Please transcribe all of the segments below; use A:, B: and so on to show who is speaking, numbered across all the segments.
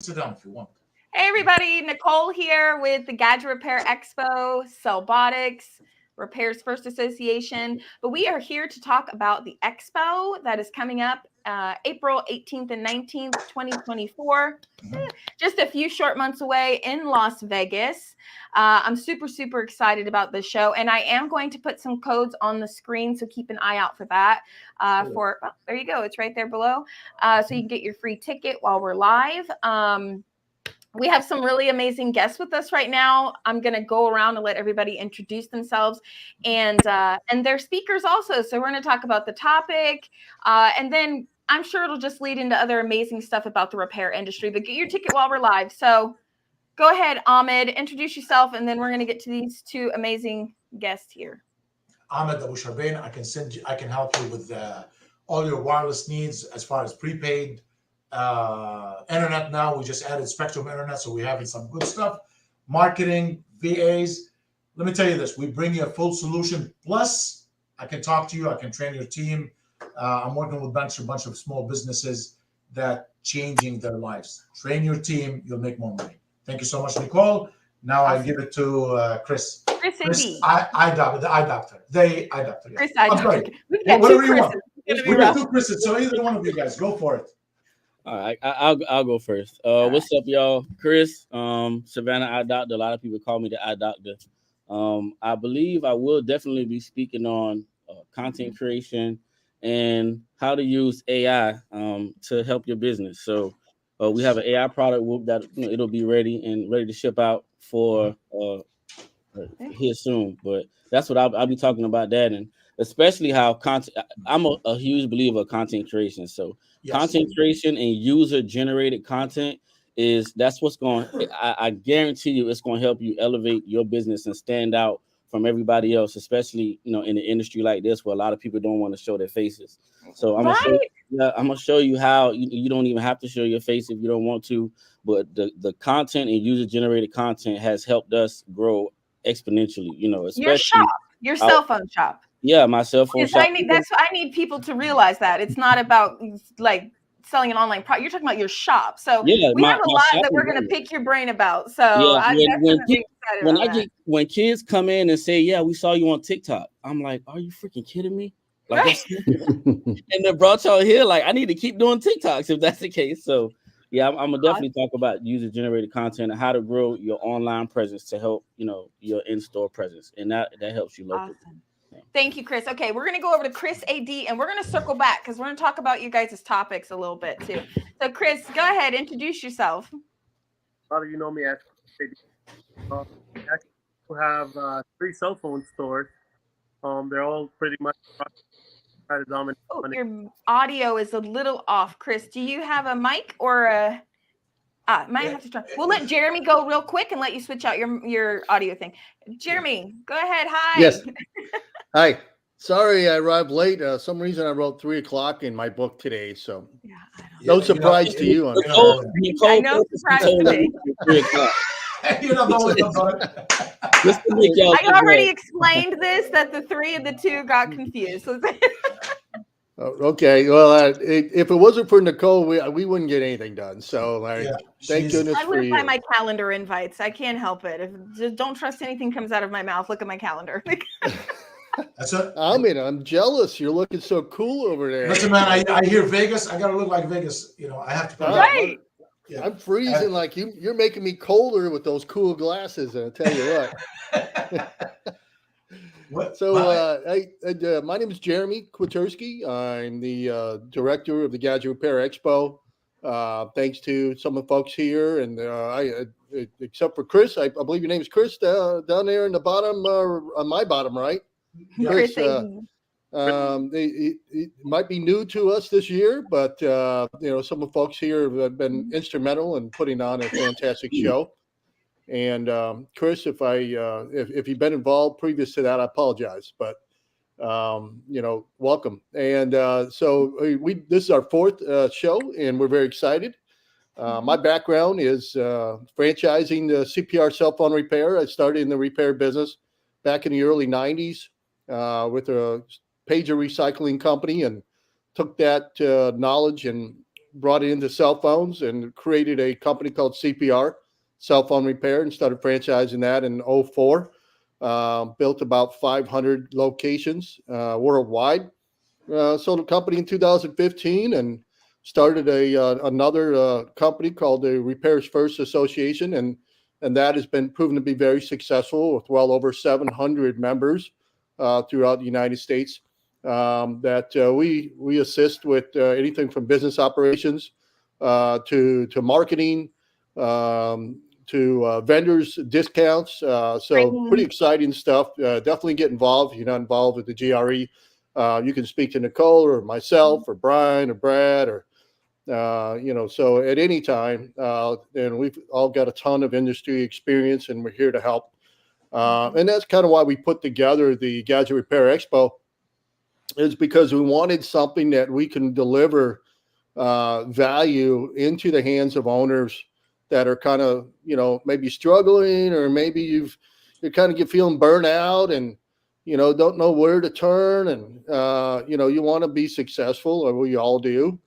A: Sit down if you want.
B: Hey everybody, Nicole here with the Gadget Repair Expo, Cellbotics, Repairs First Association. But we are here to talk about the Expo that is coming up April 18th and 19th, 2024. Just a few short months away in Las Vegas. I'm super excited about this show, and I am going to put some codes on the screen, so keep an eye out for that. There you go, it's right there below. So you can get your free ticket while we're live. We have some really amazing guests with us right now. I'm going to go around and let everybody introduce themselves and their speakers also. So we're going to talk about the topic, and then I'm sure it'll just lead into other amazing stuff about the repair industry. But get your ticket while we're live. So go ahead, Ahmed, introduce yourself, and then we're going to get to these two amazing guests here.
A: Ahmed Abu Sharbain, I can help you with all your wireless needs as far as prepaid. Internet now, we just added Spectrum Internet, so we're having some good stuff. Marketing, VAs. Let me tell you this, we bring you a full solution. Plus, I can talk to you, I can train your team. I'm working with a bunch of small businesses that changing their lives. Train your team, you'll make more money. Thank you so much, Nicole. Now I give it to Chris.
B: Chris,
A: eye doctor. The eye doctor. They eye doctor.
B: Chris, eye doctor.
A: Sorry.
B: We've got
A: Whatever
B: two
A: you want.
B: Chris's.
A: We got two Chris's, so either one of you guys, go for it.
C: All right, I'll go first. What's up, y'all? Chris, Savannah Eye Doctor. A lot of people call me the Eye Doctor. I believe I will definitely be speaking on content creation and how to use AI to help your business. So we have an AI product that it'll be ready to ship out for here soon. But that's what I'll be talking about that, and especially how content. I'm a huge believer of content creation. So content creation and user generated content that's what's going. I guarantee you, it's going to help you elevate your business and stand out from everybody else, especially in an industry like this where a lot of people don't want to show their faces. So I'm gonna show you how you don't even have to show your face if you don't want to. But the content and user generated content has helped us grow exponentially. Especially
B: your cell phone shop.
C: Yeah, my cell phone shop.
B: I need people to realize that it's not about like selling an online product. You're talking about your shop. So we have a lot that we're going to pick your brain about. So
C: when kids come in and say, "Yeah, we saw you on TikTok," I'm like, "Are you freaking kidding me?" Like, right. And they brought y'all here. Like, I need to keep doing TikToks if that's the case. So yeah, I'm gonna definitely talk about user generated content and how to grow your online presence to help your in-store presence, and that helps you locally.
B: Awesome. Thank you, Chris. Okay, we're going to go over to Chris AD, and we're going to circle back because we're going to talk about you guys' topics a little bit too. So, Chris, go ahead, introduce yourself.
D: A lot of you know me as AD. We have 3 cell phone stores. They're all pretty much try to dominate.
B: Oh, your audio is a little off, Chris. Do you have a mic or a? Might have to try. We'll let Jeremy go real quick and let you switch out your audio thing. Jeremy, go ahead. Hi.
E: Yes. Hi. Sorry, I arrived late. Some reason I wrote 3:00 in my book today, so no surprise to you.
B: I know surprise to me. I already explained this that the 3 and the 2 got confused.
E: Okay, well, if it wasn't for Nicole, we wouldn't get anything done. So, thank goodness for you.
B: I live by my calendar invites. I can't help it. Just don't trust anything comes out of my mouth. Look at my calendar.
A: That's it.
E: I'm jealous. You're looking so cool over there.
A: Listen, man, I hear Vegas. I gotta look like Vegas. I have to.
B: Right.
E: Yeah. I'm freezing like you. You're making me colder with those cool glasses. And I tell you what. So, my name is Jeremy Kwiatkowski. I'm the director of the Gadget Repair Expo. Thanks to some of the folks here, and except for Chris, I believe your name is Chris down there in the bottom, on my bottom right. Chris, it might be new to us this year, but some of the folks here have been instrumental in putting on a fantastic show. And Chris, if you've been involved previous to that, I apologize, but welcome. And so this is our 4th show, and we're very excited. My background is franchising the CPR cell phone repair. I started in the repair business back in the early 90s with a pager recycling company, and took that knowledge and brought it into cell phones and created a company called CPR, Cell Phone Repair, and started franchising that in 2004. Built about 500 locations worldwide. Sold a company in 2015 and started another company called the Repairs First Association, and that has been proven to be very successful with well over 700 members throughout the United States. That we assist with anything from business operations to marketing, to vendors discounts. So pretty exciting stuff. Definitely get involved. If you're not involved with the GRE, you can speak to Nicole or myself or Brian or Brad or so at any time. And we've all got a ton of industry experience, and we're here to help. And that's kind of why we put together the Gadget Repair Expo, is because we wanted something that we can deliver value into the hands of owners that are kind of, maybe struggling, or maybe you're kind of feeling burnt out and, don't know where to turn, and, you want to be successful, or we all do.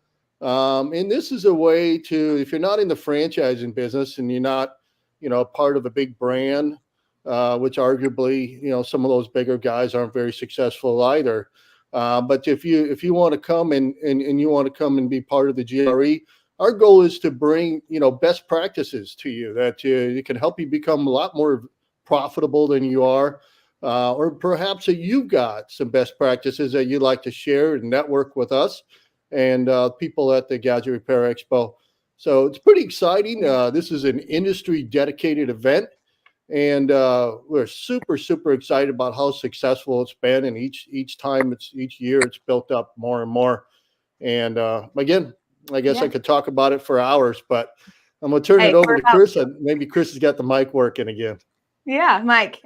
E: And this is a way to, if you're not in the franchising business and you're not, part of a big brand, which arguably, some of those bigger guys aren't very successful either. But if you want to come and you want to come and be part of the GRE, our goal is to bring, best practices to you that it can help you become a lot more profitable than you are. Or perhaps that you've got some best practices that you'd like to share and network with us and people at the Gadget Repair Expo. So it's pretty exciting. This is an industry dedicated event. And we're super, super excited about how successful it's been. And each year it's built up more and more. And again, I guess I could talk about it for hours, but I'm going to turn it over to Chris. And maybe Chris has got the mic working again.
B: Yeah, Mike.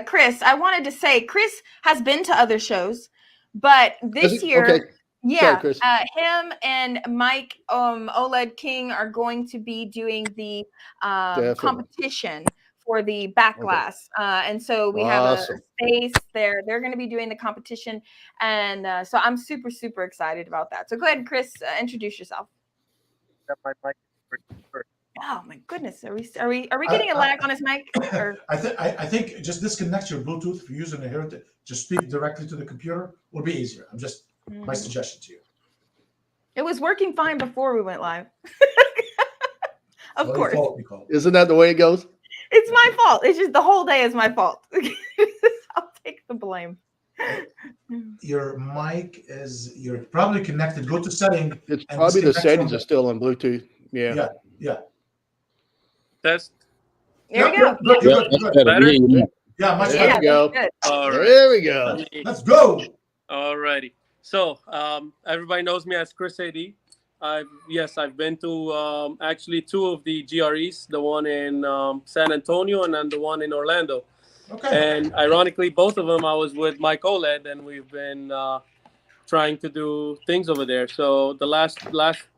B: Chris, I wanted to say Chris has been to other shows, but this year,
E: okay. Sorry, Chris.
B: him and Mike OLED King are going to be doing the competition for the back glass. And so we have a space there. They're going to be doing the competition. And so I'm super, super excited about that. So go ahead, Chris, introduce yourself. Oh my goodness. Are we getting a lag on his mic? Or?
A: I think just disconnect your Bluetooth if you're using it here to just speak directly to the computer will be easier. I'm just my suggestion to you.
B: It was working fine before we went live. Of course.
E: Isn't that the way it goes?
B: It's my fault. It's just the whole day is my fault. I'll take the blame.
A: Your mic you're probably connected. Go to setting.
E: It's probably the settings are still on Bluetooth. Yeah.
D: Test.
B: There we go.
A: Good.
D: Better?
A: Yeah, much
E: there
A: better.
E: We go.
D: All right.
E: There we go.
A: Let's go.
D: All righty. So everybody knows me as Chris AD. I've been to actually two of the GREs, the one in San Antonio and then the one in Orlando.
A: Okay.
D: And ironically, both of them I was with Mike OLED, and we've been trying to do things over there. So the last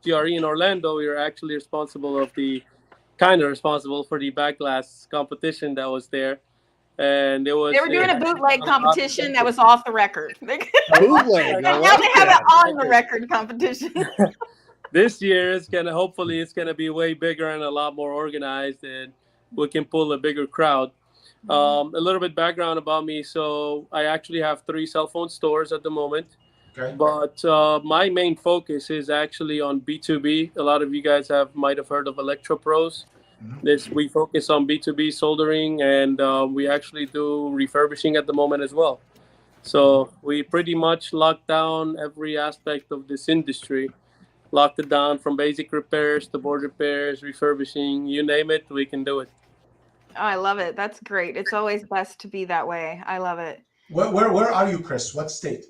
D: GRE in Orlando, we were actually responsible for the back glass competition that was there. And it was.
B: They were doing a bootleg competition that was off the record.
E: Bootleg.
B: Now they have an on the record competition.
D: This year hopefully it's gonna be way bigger and a lot more organized, and we can pull a bigger crowd. A little bit background about me. So I actually have 3 cell phone stores at the moment.
A: Okay.
D: But my main focus is actually on B2B. A lot of you guys might have heard of ElectroPros. We focus on B2B soldering, and we actually do refurbishing at the moment as well. So we pretty much locked down every aspect of this industry. Locked it down from basic repairs to board repairs, refurbishing, you name it, we can do it.
B: Oh, I love it. That's great. It's always best to be that way. I love it.
A: Where are you, Chris? What state?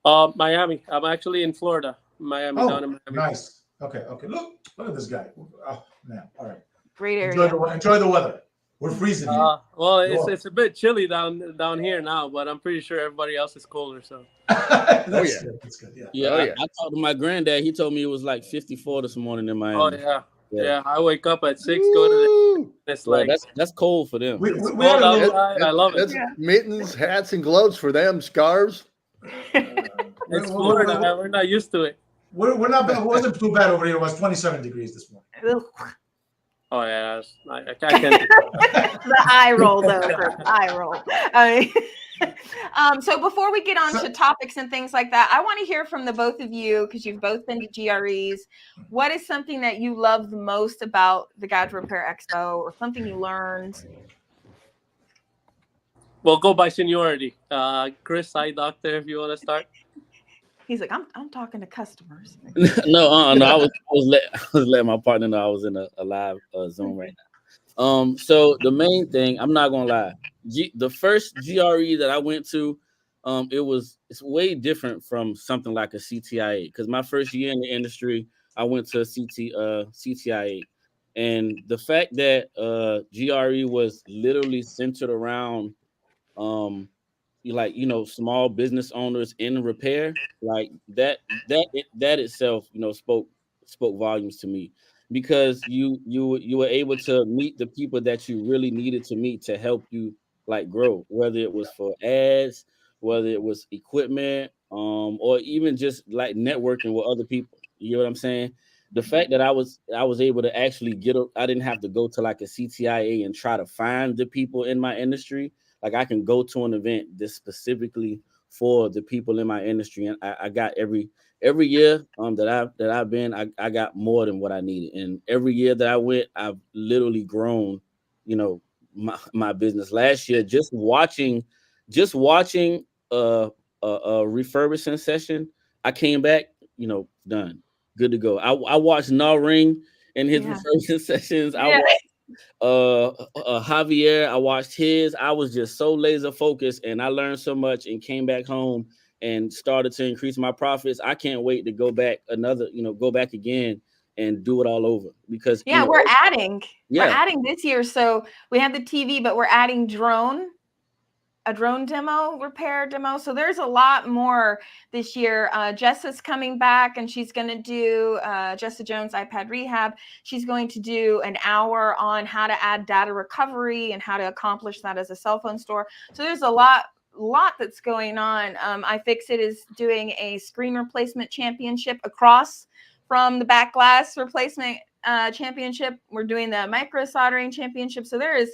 D: Miami. I'm actually in Florida. Miami, down in Miami.
A: Nice. Okay. Look at this guy. Oh man. All right.
B: Great area.
A: Enjoy the weather. We're freezing here.
D: Well, it's a bit chilly down here now, but I'm pretty sure everybody else is colder. So.
A: That's good. That's good.
C: Yeah. I talked to my granddad. He told me it was like 54 this morning in Miami.
D: Oh yeah. I wake up at 6, go to it's like
C: that's cold for them.
A: We
D: cold outside. I love it.
E: Mittens, hats, and gloves for them. Scarves.
D: It's Florida. We're not used to it.
A: We're not bad. It wasn't too bad over here. It was 27 degrees this morning.
D: Oh yeah, I can't.
B: The eye roll, though. Chris, eye roll. I mean, so before we get on to topics and things like that, I want to hear from the both of you, because you've both been to GREs. What is something that you love the most about the Gadget Repair Expo, or something you learned?
D: We'll go by seniority. Chris, eye doctor, if you want to start.
B: He's like, I'm talking to customers.
C: No, no, I was letting my partner know I was in a live Zoom right now. So the main thing, I'm not gonna lie, the first GRE that I went to, it's way different from something like a CTIA, because my first year in the industry, I went to CTIA, and the fact that GRE was literally centered around small business owners in repair, like that itself, spoke volumes to me, because you were able to meet the people that you really needed to meet to help you like grow, whether it was for ads, whether it was equipment, or even just like networking with other people. You know what I'm saying? The fact that I was able to actually I didn't have to go to like a CTIA and try to find the people in my industry. Like, I can go to an event that's specifically for the people in my industry, and I got every year that I've been, I got more than what I needed, and every year that I went, I've literally grown, my business. Last year, just watching a refurbishing session, I came back, done, good to go. I watched Ring in his refurbishing sessions. I watched Javier, I watched his. I was just so laser focused, and I learned so much and came back home and started to increase my profits. I can't wait to go back again and do it all over, because
B: we're adding this year. So we have the TV, but we're adding a drone repair demo. So there's a lot more this year. Jessa's coming back, and she's going to do Jessa Jones iPad Rehab. She's going to do an hour on how to add data recovery and how to accomplish that as a cell phone store. So there's a lot that's going on. iFixit is doing a screen replacement championship across from the back glass replacement championship. We're doing the micro soldering championship. So there's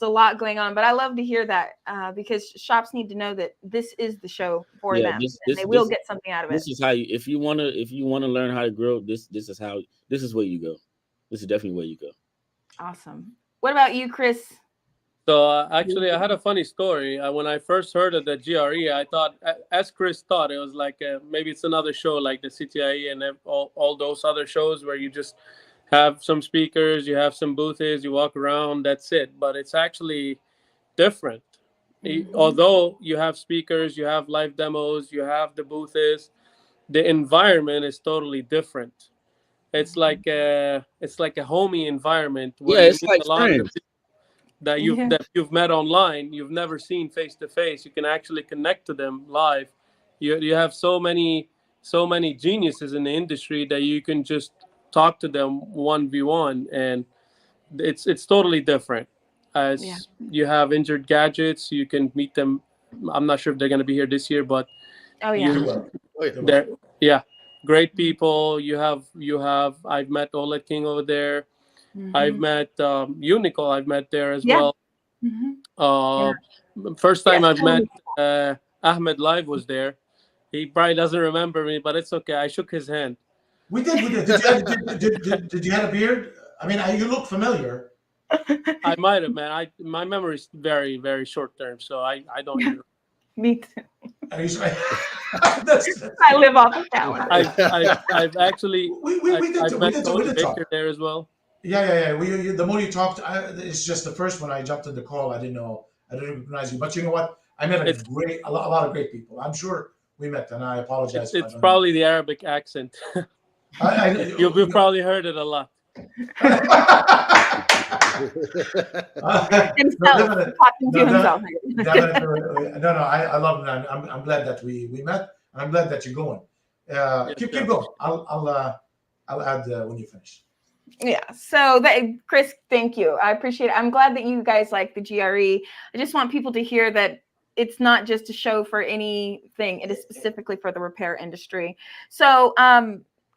B: a lot going on, but I love to hear that because shops need to know that this is the show for them. They will get something out of it.
C: This is how if you want to learn how to grow, this is where you go. This is definitely where you go.
B: Awesome. What about you, Chris?
D: So actually, I had a funny story. When I first heard of the GRE, I thought, as Chris thought, it was like maybe it's another show like the CTIE and all those other shows where you just have some speakers, you have some booths, you walk around, that's it. But it's actually different. Mm-hmm. Although you have speakers, you have live demos, you have the booths, the environment is totally different. It's like a homey environment where
C: it's like friends
D: that you've met online, you've never seen face to face. You can actually connect to them live. You have so many geniuses in the industry that you can just talk to them 1v1, and it's totally different. As you have injured gadgets, you can meet them. I'm not sure if they're going to be here this year, but great people. You have I've met Olet King over there. Mm-hmm. I've met Unico. I've met there as well. Mm-hmm. First time I've met Ahmed live was there. He probably doesn't remember me, but it's okay. I shook his hand.
A: We did. Did you have a beard? I mean, you look familiar.
D: I might have, man. My memory is very, very short term, so I don't even.
B: Me too.
A: Are you sure?
B: I live off of talent.
D: I've actually I've met Tony Baker there as well.
A: Yeah. The more you talked, it's just the first one I jumped in the call. I didn't recognize you, but you know what? I met a lot of great people. I'm sure we met, and I apologize.
D: It's probably the Arabic accent. You've probably heard it a lot.
B: Himself.
A: No, I love it. I'm glad that we met. I'm glad that you're going. Keep going. I'll add when you finish.
B: Yeah. So Chris, thank you. I appreciate it. I'm glad that you guys like the GRE. I just want people to hear that it's not just a show for anything. It is specifically for the repair industry. So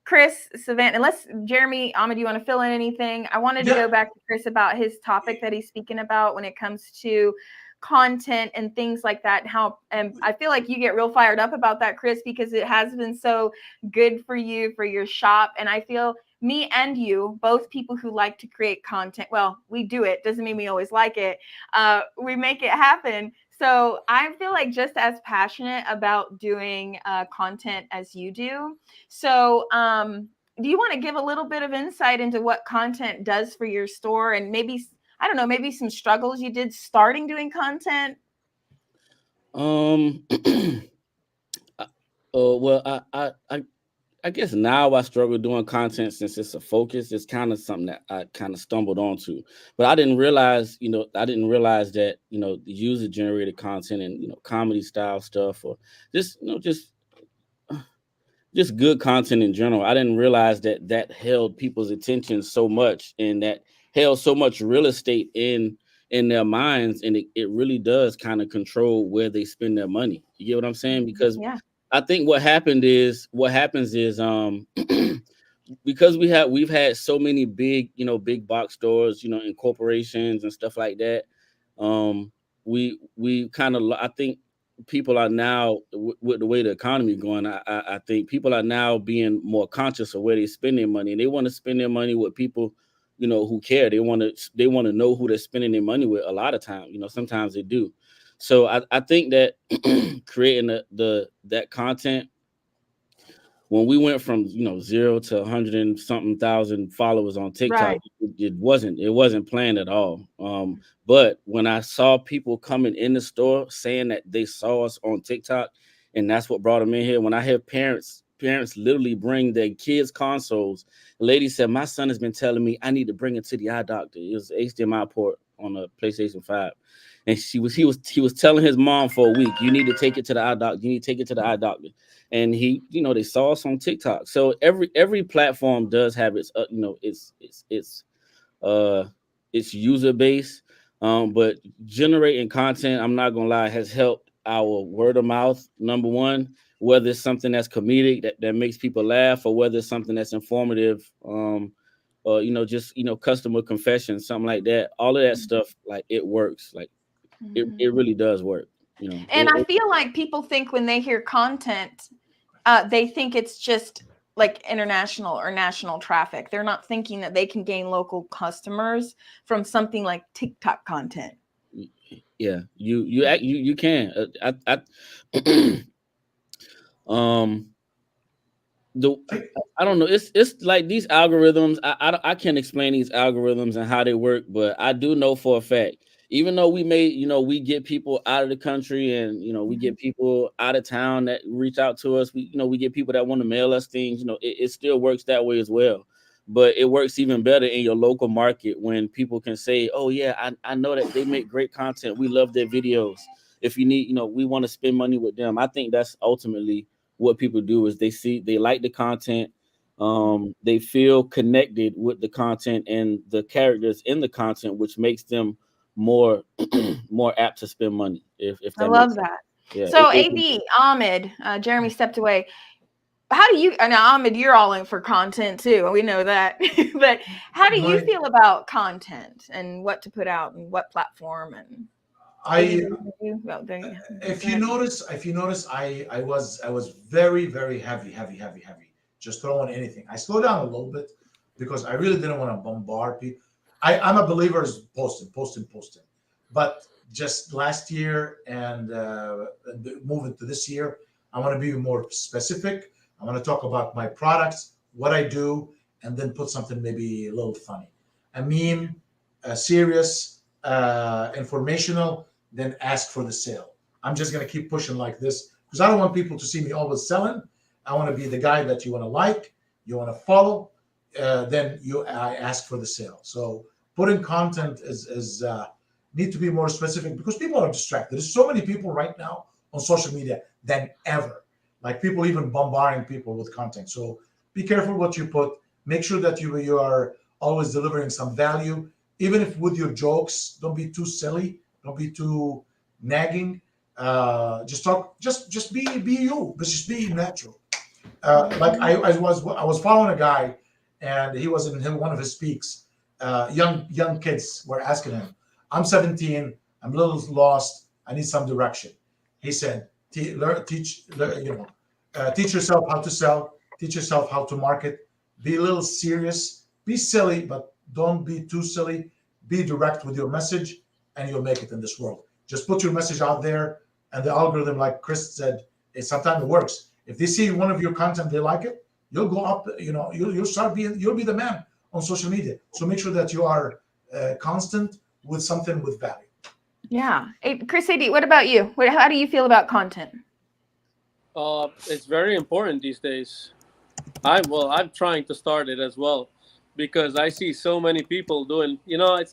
B: Chris, Savannah, unless Jeremy, Ahmed, you want to fill in anything? I wanted to go back to Chris about his topic that he's speaking about when it comes to content and things like that. How I feel like you get real fired up about that, Chris, because it has been so good for you, for your shop. And I feel me and you, both people who like to create content, well, we do it. Doesn't mean we always like it. We make it happen. So I feel like just as passionate about doing content as you do. So do you want to give a little bit of insight into what content does for your store, and maybe, I don't know, maybe some struggles you did starting doing content?
C: Well, I guess now I struggle doing content since it's a focus. It's kind of something that I kind of stumbled onto, but I didn't realize that, the user generated content and, comedy style stuff, or just, just good content in general. I didn't realize that held people's attention so much, and that held so much real estate in their minds, and it really does kind of control where they spend their money. You get what I'm saying? Because I think what happens is because we've had so many big, big box stores, and corporations and stuff like that. We kind of, I think people are now, with the way the economy is going, I think people are now being more conscious of where they spend their money, and they want to spend their money with people, who care. They want to know who they're spending their money with. A lot of times, sometimes they do. So I think that creating that content, when we went from 0 to 100 and something thousand followers on TikTok, it wasn't planned at all. But when I saw people coming in the store saying that they saw us on TikTok, and that's what brought them in here. When I hear parents literally bring their kids consoles, the lady said, "My son has been telling me I need to bring it to the eye doctor." It was HDMI port on a PlayStation 5. And he was telling his mom for a week, "You need to take it to the eye doctor. You need to take it to the eye doctor." And they saw us on TikTok. So every platform does have its its user base. But generating content, I'm not gonna lie, has helped our word of mouth, number one, whether it's something that's comedic that makes people laugh, or whether it's something that's informative, or just customer confessions, something like that. All of that stuff, like, it works. Like, it really does work.
B: And I feel like people think when they hear content, they think it's just like international or national traffic. They're not thinking that they can gain local customers from something like TikTok content.
C: Yeah, you can. I don't know. It's like these algorithms. I can't explain these algorithms and how they work, but I do know for a fact, even though we get people out of the country, and we get people out of town that reach out to us. We get people that want to mail us things. It still works that way as well. But it works even better in your local market when people can say, "Oh yeah, I know that they make great content. We love their videos. If you need, we want to spend money with them." I think that's ultimately what people do, is they like the content. They feel connected with the content and the characters in the content, which makes them more apt to spend money. If
B: I love that. Yeah, so AB, Ahmed, Jeremy stepped away. How do you, and Ahmed, you're all in for content too, we know that. But how do you feel about content and what to put out and what platform? And
A: if you notice, I was very, very heavy, just throwing anything. I slowed down a little bit because I really didn't want to bombard people. I'm a believer is posting. But just last year and moving to this year, I want to be more specific. I want to talk about my products, what I do, and then put something maybe a little funny, a meme, serious, informational, then ask for the sale. I'm just going to keep pushing like this because I don't want people to see me always selling. I want to be the guy that you want to like, you want to follow, then I ask for the sale. So putting content is need to be more specific because people are distracted. There's so many people right now on social media than ever. Like, people even bombarding people with content. So be careful what you put. Make sure that you are always delivering some value. Even if with your jokes, don't be too silly. Don't be too nagging. Just talk. Just be you. Just be natural. like I was following a guy, and he was in one of his speaks. Young kids were asking him, "I'm 17. I'm a little lost. I need some direction." He said, "Teach yourself how to sell. Teach yourself how to market. Be a little serious. Be silly, but don't be too silly. Be direct with your message, and you'll make it in this world. Just put your message out there, and the algorithm, like Chris said, sometimes it works. If they see one of your content, they like it, you'll go up. You'll be the man on social media. So make sure that you are constant with something with value."
B: Yeah. Hey, Chris AD, what about you? How do you feel about content?
D: It's very important these days. I'm trying to start it as well, because I see so many people doing.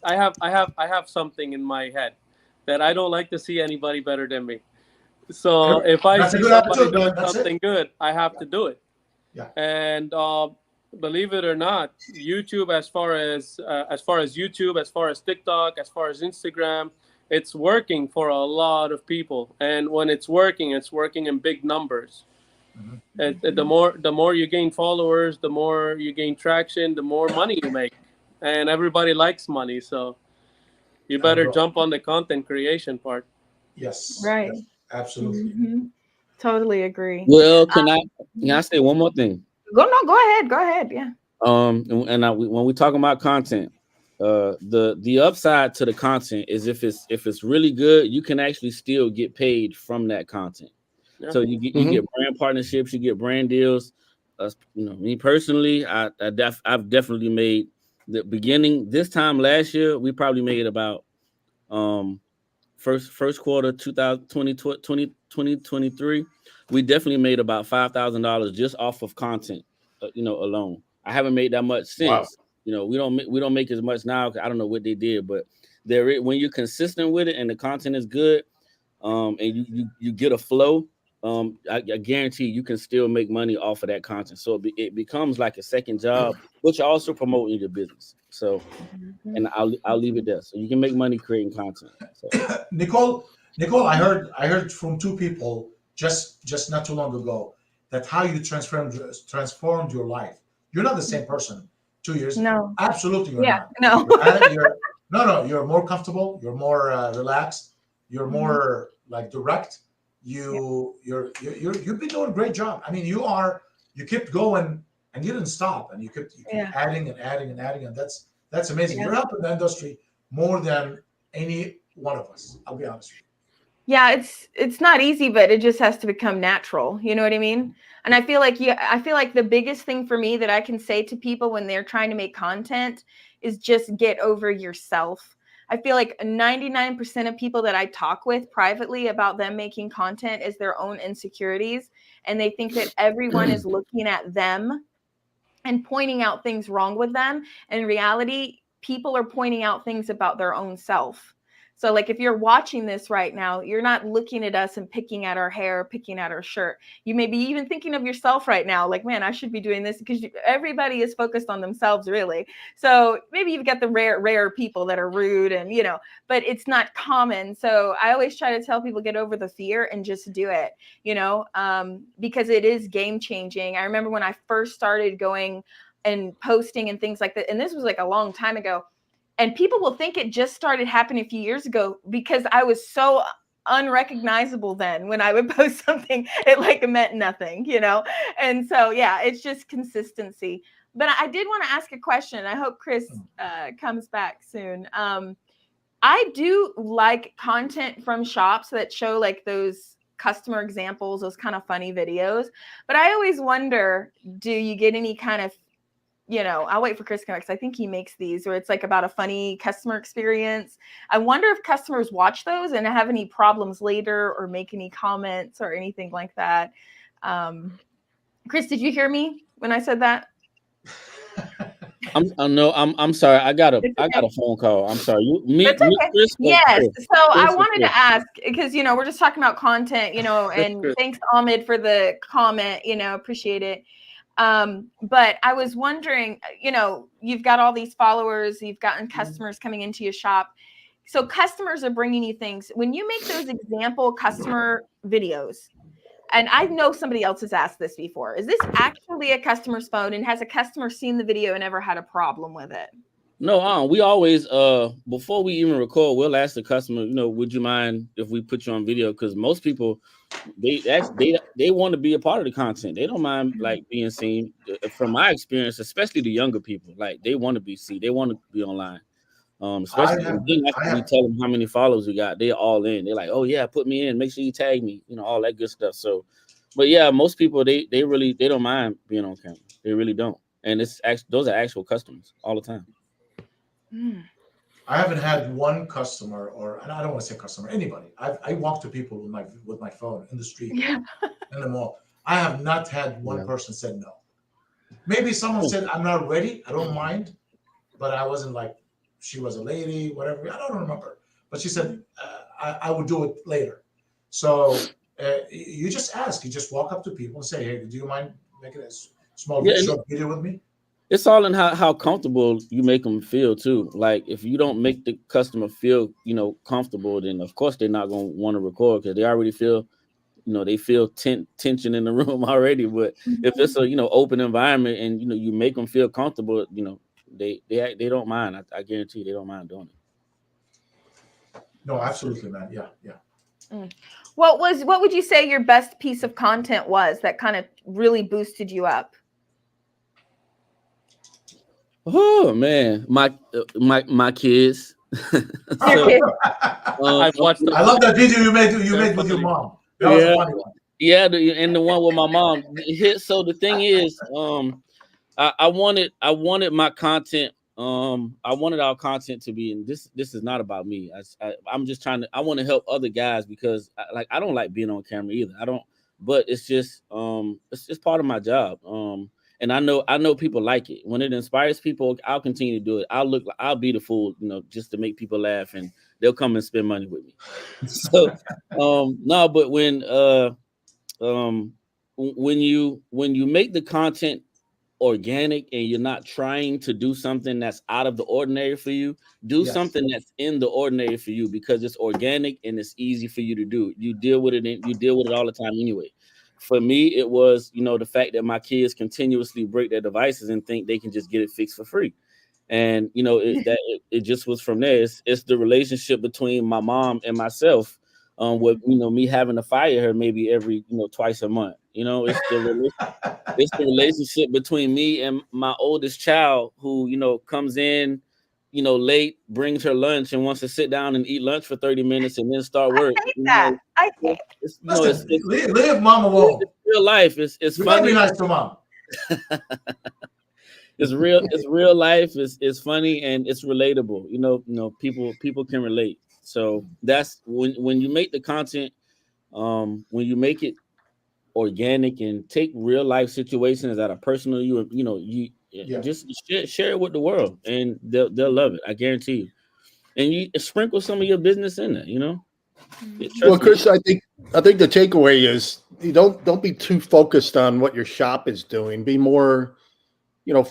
D: I have something in my head that I don't like to see anybody better than me. So if I
A: That's a
D: see
A: good
D: somebody
A: attitude,
D: doing
A: man. That's
D: something
A: it.
D: good, I have to do it.
A: Yeah.
D: And believe it or not, YouTube, as far as YouTube, as far as TikTok, as far as Instagram, it's working for a lot of people. And when it's working in big numbers. The more you gain followers, the more you gain traction, the more money you make, and everybody likes money. So you better jump on the content creation part.
A: Yes.
B: Right.
A: Yes, absolutely.
B: Totally agree.
C: Well, can I say one more thing?
B: Go ahead. Yeah.
C: When we talk about content, the upside to the content is if it's really good, you can actually still get paid from that content.
D: Yeah.
C: So you get brand partnerships, you get brand deals. Me personally, I've definitely made the beginning. This time last year, we probably made about first quarter 2023, we definitely made about $5,000 just off of content, alone. I haven't made that much since. Wow. We don't make as much now. I don't know what they did, but when you're consistent with it and the content is good, and you get a flow, I guarantee you can still make money off of that content. So it becomes like a second job, but you're also promoting your business. So, and I'll leave it there. So you can make money creating content. So.
A: Nicole, I heard from two people just not too long ago that how you transformed your life. You're not the same person 2 years ago.
B: No.
A: Absolutely, you're not.
B: No.
A: You're more comfortable. You're more relaxed. You're more like direct. You've been doing a great job. I mean, you kept going and you didn't stop, and you kept adding and adding and adding, and that's amazing. You're helping the industry more than any one of us. I'll be honest with you.
B: Yeah, it's not easy, but it just has to become natural. You know what I mean? And I feel like the biggest thing for me that I can say to people when they're trying to make content is just get over yourself. I feel like 99% of people that I talk with privately about them making content is their own insecurities. And they think that everyone is looking at them and pointing out things wrong with them. And in reality, people are pointing out things about their own self. So like if you're watching this right now, you're not looking at us and picking at our hair, picking at our shirt. You may be even thinking of yourself right now, like, man, I should be doing this, because everybody is focused on themselves, really. So maybe you've got the rare people that are rude and, but it's not common. So I always try to tell people, get over the fear and just do it, because it is game changing. I remember when I first started going and posting and things like that, and this was like a long time ago. And people will think it just started happening a few years ago because I was so unrecognizable then. When I would post something, it meant nothing, And so, yeah, it's just consistency. But I did want to ask a question. I hope Chris comes back soon. I do like content from shops that show like those customer examples, those kind of funny videos. But I always wonder, do you get any kind of, I'll wait for Chris to come back, because I think he makes these where it's like about a funny customer experience. I wonder if customers watch those and have any problems later or make any comments or anything like that. Chris, did you hear me when I said that?
C: I'm sorry. I got a phone call. I'm sorry.
B: Chris, yes. So I wanted to ask, because we're just talking about content, and thanks Ahmed for the comment, appreciate it. But I was wondering, you've got all these followers, you've gotten customers coming into your shop. So customers are bringing you things. When you make those example customer videos, and I know somebody else has asked this before, is this actually a customer's phone, and has a customer seen the video and ever had a problem with it?
C: No, we always before we even record, we'll ask the customer, would you mind if we put you on video? Because most people they want to be a part of the content. They don't mind like being seen. From my experience, especially the younger people, like they want to be seen, they want to be online. Especially then after we tell them how many followers we got, they're all in. They're like, oh yeah, put me in, make sure you tag me, all that good stuff. So, but yeah, most people they don't mind being on camera. They really don't, and those are actual customers all the time.
A: I haven't had one customer, and I don't want to say customer, anybody. I walk to people with my phone in the street, in the mall. I have not had one person said no. Maybe someone said, I'm not ready, I don't mind, but I wasn't like, she was a lady, whatever. I don't remember, but she said I would do it later. So you just ask. You just walk up to people and say, "Hey, do you mind making a small short video with me?"
C: It's all in how comfortable you make them feel too. Like if you don't make the customer feel comfortable, then of course they're not going to want to record because they already feel they feel tension in the room already. But if it's a open environment and you make them feel comfortable, they don't mind. I guarantee you they don't mind doing it.
A: No, absolutely, man. Yeah.
B: What would you say your best piece of content was that kind of really boosted you up?
C: Oh man, my kids.
D: I've watched.
A: I love that video you made with your mom. That was a funny one.
C: Yeah, and the one with my mom. So the thing is, I wanted my content. I wanted our content to be, and this is not about me. I'm just I want to help other guys because I don't like being on camera either. I don't, but it's just it's just part of my job. And I know people like it. When it inspires people, I'll continue to do it. I'll be the fool, just to make people laugh, and they'll come and spend money with me. So no, but when you make the content organic and you're not trying to do something that's out of the ordinary for you, something that's in the ordinary for you because it's organic and it's easy for you to do. You deal with it all the time anyway. For me, it was, the fact that my kids continuously break their devices and think they can just get it fixed for free. And, it just was from there. It's the relationship between my mom and myself, with, me having to fire her maybe every, twice a month. It's the relationship between me and my oldest child who, comes in, late, brings her lunch and wants to sit down and eat lunch for 30 minutes and then start work.
B: I think
A: leave mom alone.
C: It's real life. It's funny.
A: Be nice to mom.
C: It's real life. It's funny and it's relatable. People can relate. So that's when you make the content, when you make it organic and take real life situations that are personal, just share it with the world and they'll love it. I guarantee you. And you sprinkle some of your business in there,
E: Well, Chris, I think the takeaway is you don't be too focused on what your shop is doing. Be more,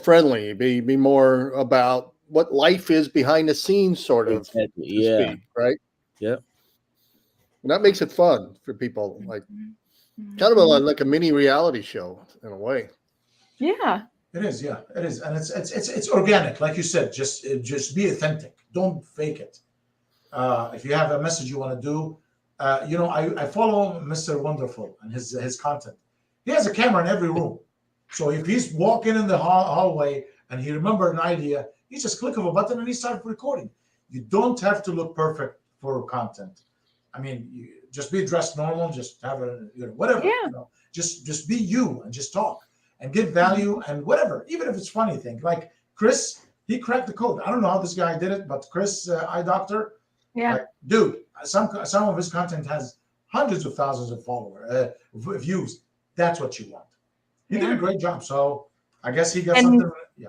E: friendly. Be more about what life is behind the scenes, sort of.
C: Exactly. Yeah.
E: Speak, right.
C: Yeah.
E: And that makes it fun for people, like kind of like a mini reality show in a way.
B: Yeah.
A: It is, and it's organic, like you said. Just be authentic. Don't fake it. If you have a message you want to do, I follow Mr. Wonderful and his content. He has a camera in every room, so if he's walking in the hallway and he remembered an idea, he just click of a button and he starts recording. You don't have to look perfect for content. I mean, you just be dressed normal. Just have whatever. Yeah. Just be you and just talk and give value and whatever, even if it's funny thing. Like Chris, he cracked the code. I don't know how this guy did it, but Chris, eye doctor, dude, some of his content has hundreds of thousands of followers, views. That's what you want. He did a great job. So I guess he got something. Yeah.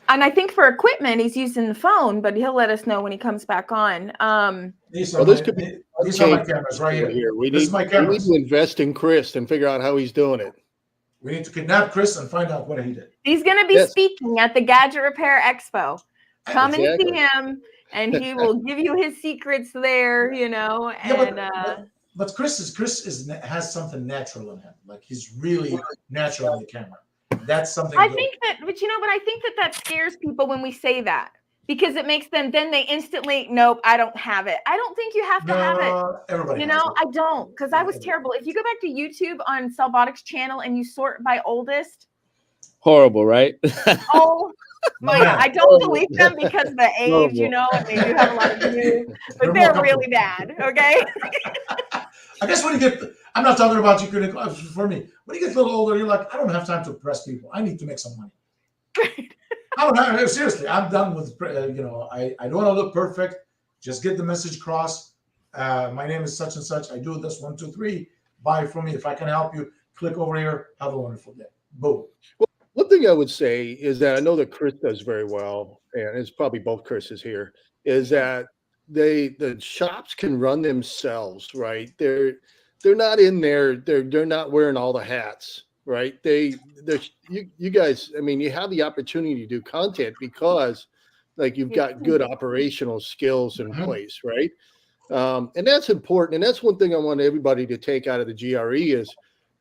B: And I think for equipment, he's using the phone, but he'll let us know when he comes back on.
A: These are my cameras right here.
E: We need to invest in Chris and figure out how he's doing it.
A: We need to kidnap Chris and find out what he did.
B: He's going to be speaking at the Gadget Repair Expo. Come and see him, and he will give you his secrets there, And
A: but Chris has something natural in him. Like he's really natural in the camera. That's something
B: I
A: good.
B: think that, but I think that scares people when we say that, because it makes them, then they instantly, nope, I don't have it. I don't think you have to have it.
A: Everybody has it.
B: I don't, because I was terrible. If you go back to YouTube on Cellbotics channel and you sort by oldest,
C: Horrible, right?
B: oh my God, I don't believe them because of the age,
C: Horrible.
B: and they do have a lot of views, but they're really bad. Okay.
A: I guess when you get, I'm not talking about you. For me, when you get a little older, you're like, I don't have time to impress people. I need to make some money. I don't have, seriously. I'm done with, I don't want to look perfect. Just get the message across. My name is such and such. I do this 1, 2, 3. Buy from me. If I can help you, click over here. Have a wonderful day. Boom.
E: Well, one thing I would say is that I know that Chris does very well, and it's probably both Chris's here, is that the shops can run themselves, right? They're not in there, they're not wearing all the hats, right? You guys, I mean, you have the opportunity to do content because like you've got good operational skills in place, right? And that's important. And that's one thing I want everybody to take out of the GRE is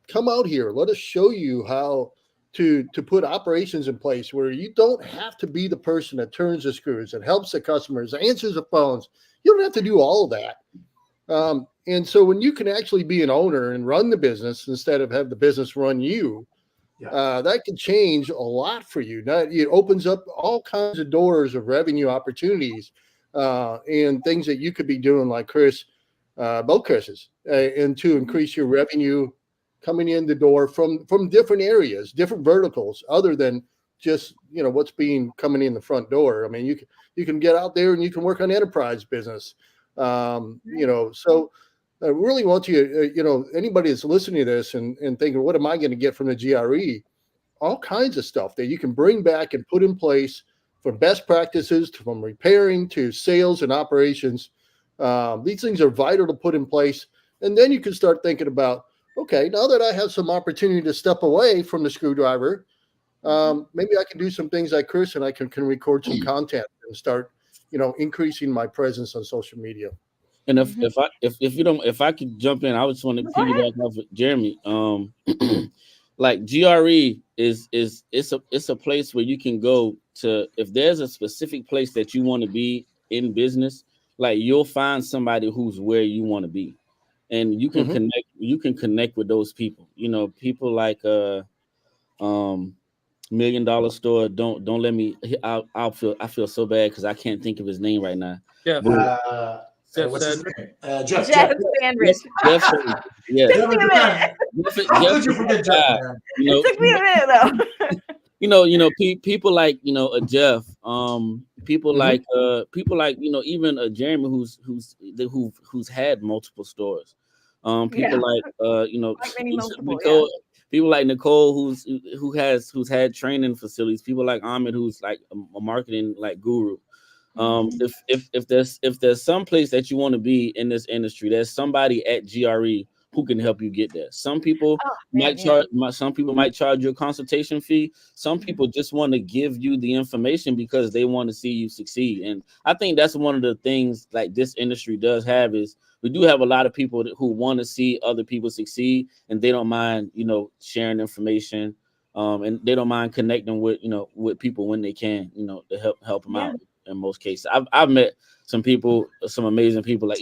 E: come out here. Let us show you how to put operations in place where you don't have to be the person that turns the screws, that helps the customers, answers the phones. You don't have to do all of that. And so when you can actually be an owner and run the business instead of have the business run you, that can change a lot for you. It opens up all kinds of doors of revenue opportunities and things that you could be doing like Chris, both Chris's, and to increase your revenue coming in the door from different areas, different verticals, other than just, what's being coming in the front door. I mean, you can get out there and you can work on enterprise business. So I really want you, anybody that's listening to this and thinking, what am I going to get from the GRE? All kinds of stuff that you can bring back and put in place from best practices from repairing to sales and operations. These things are vital to put in place. And then you can start thinking about, okay, now that I have some opportunity to step away from the screwdriver, maybe I can do some things like Chris and I can record some content and start, increasing my presence on social media.
C: And if I could jump in, I just want to piggyback off of Jeremy. Like GRE it's a place where you can go to, if there's a specific place that you want to be in business, like you'll find somebody who's where you want to be. And you can connect with those people. People like $1 Million Store. Don't let me. I feel so bad because I can't think of his name right now.
D: Yeah.
A: What's his name? Jeff
B: Sandrich.
C: Jeff, yeah.
B: Took me a minute.
A: How could you forget Jeff, man?
B: It took me a minute though.
C: People like a Jeff. People like even Jeremy who's had multiple stores. People like Nicole, people like Nicole who has had training facilities. People like Ahmed who's like a marketing like guru. If there's some place that you want to be in this industry, there's somebody at GRE who can help you get there. Some people might charge you a consultation fee. Some people just want to give you the information because they want to see you succeed. And I think that's one of the things like this industry does have is we do have a lot of people who want to see other people succeed, and they don't mind, sharing information, and they don't mind connecting with people when they can, to help them out. In most cases, I've met some people, some amazing people. Like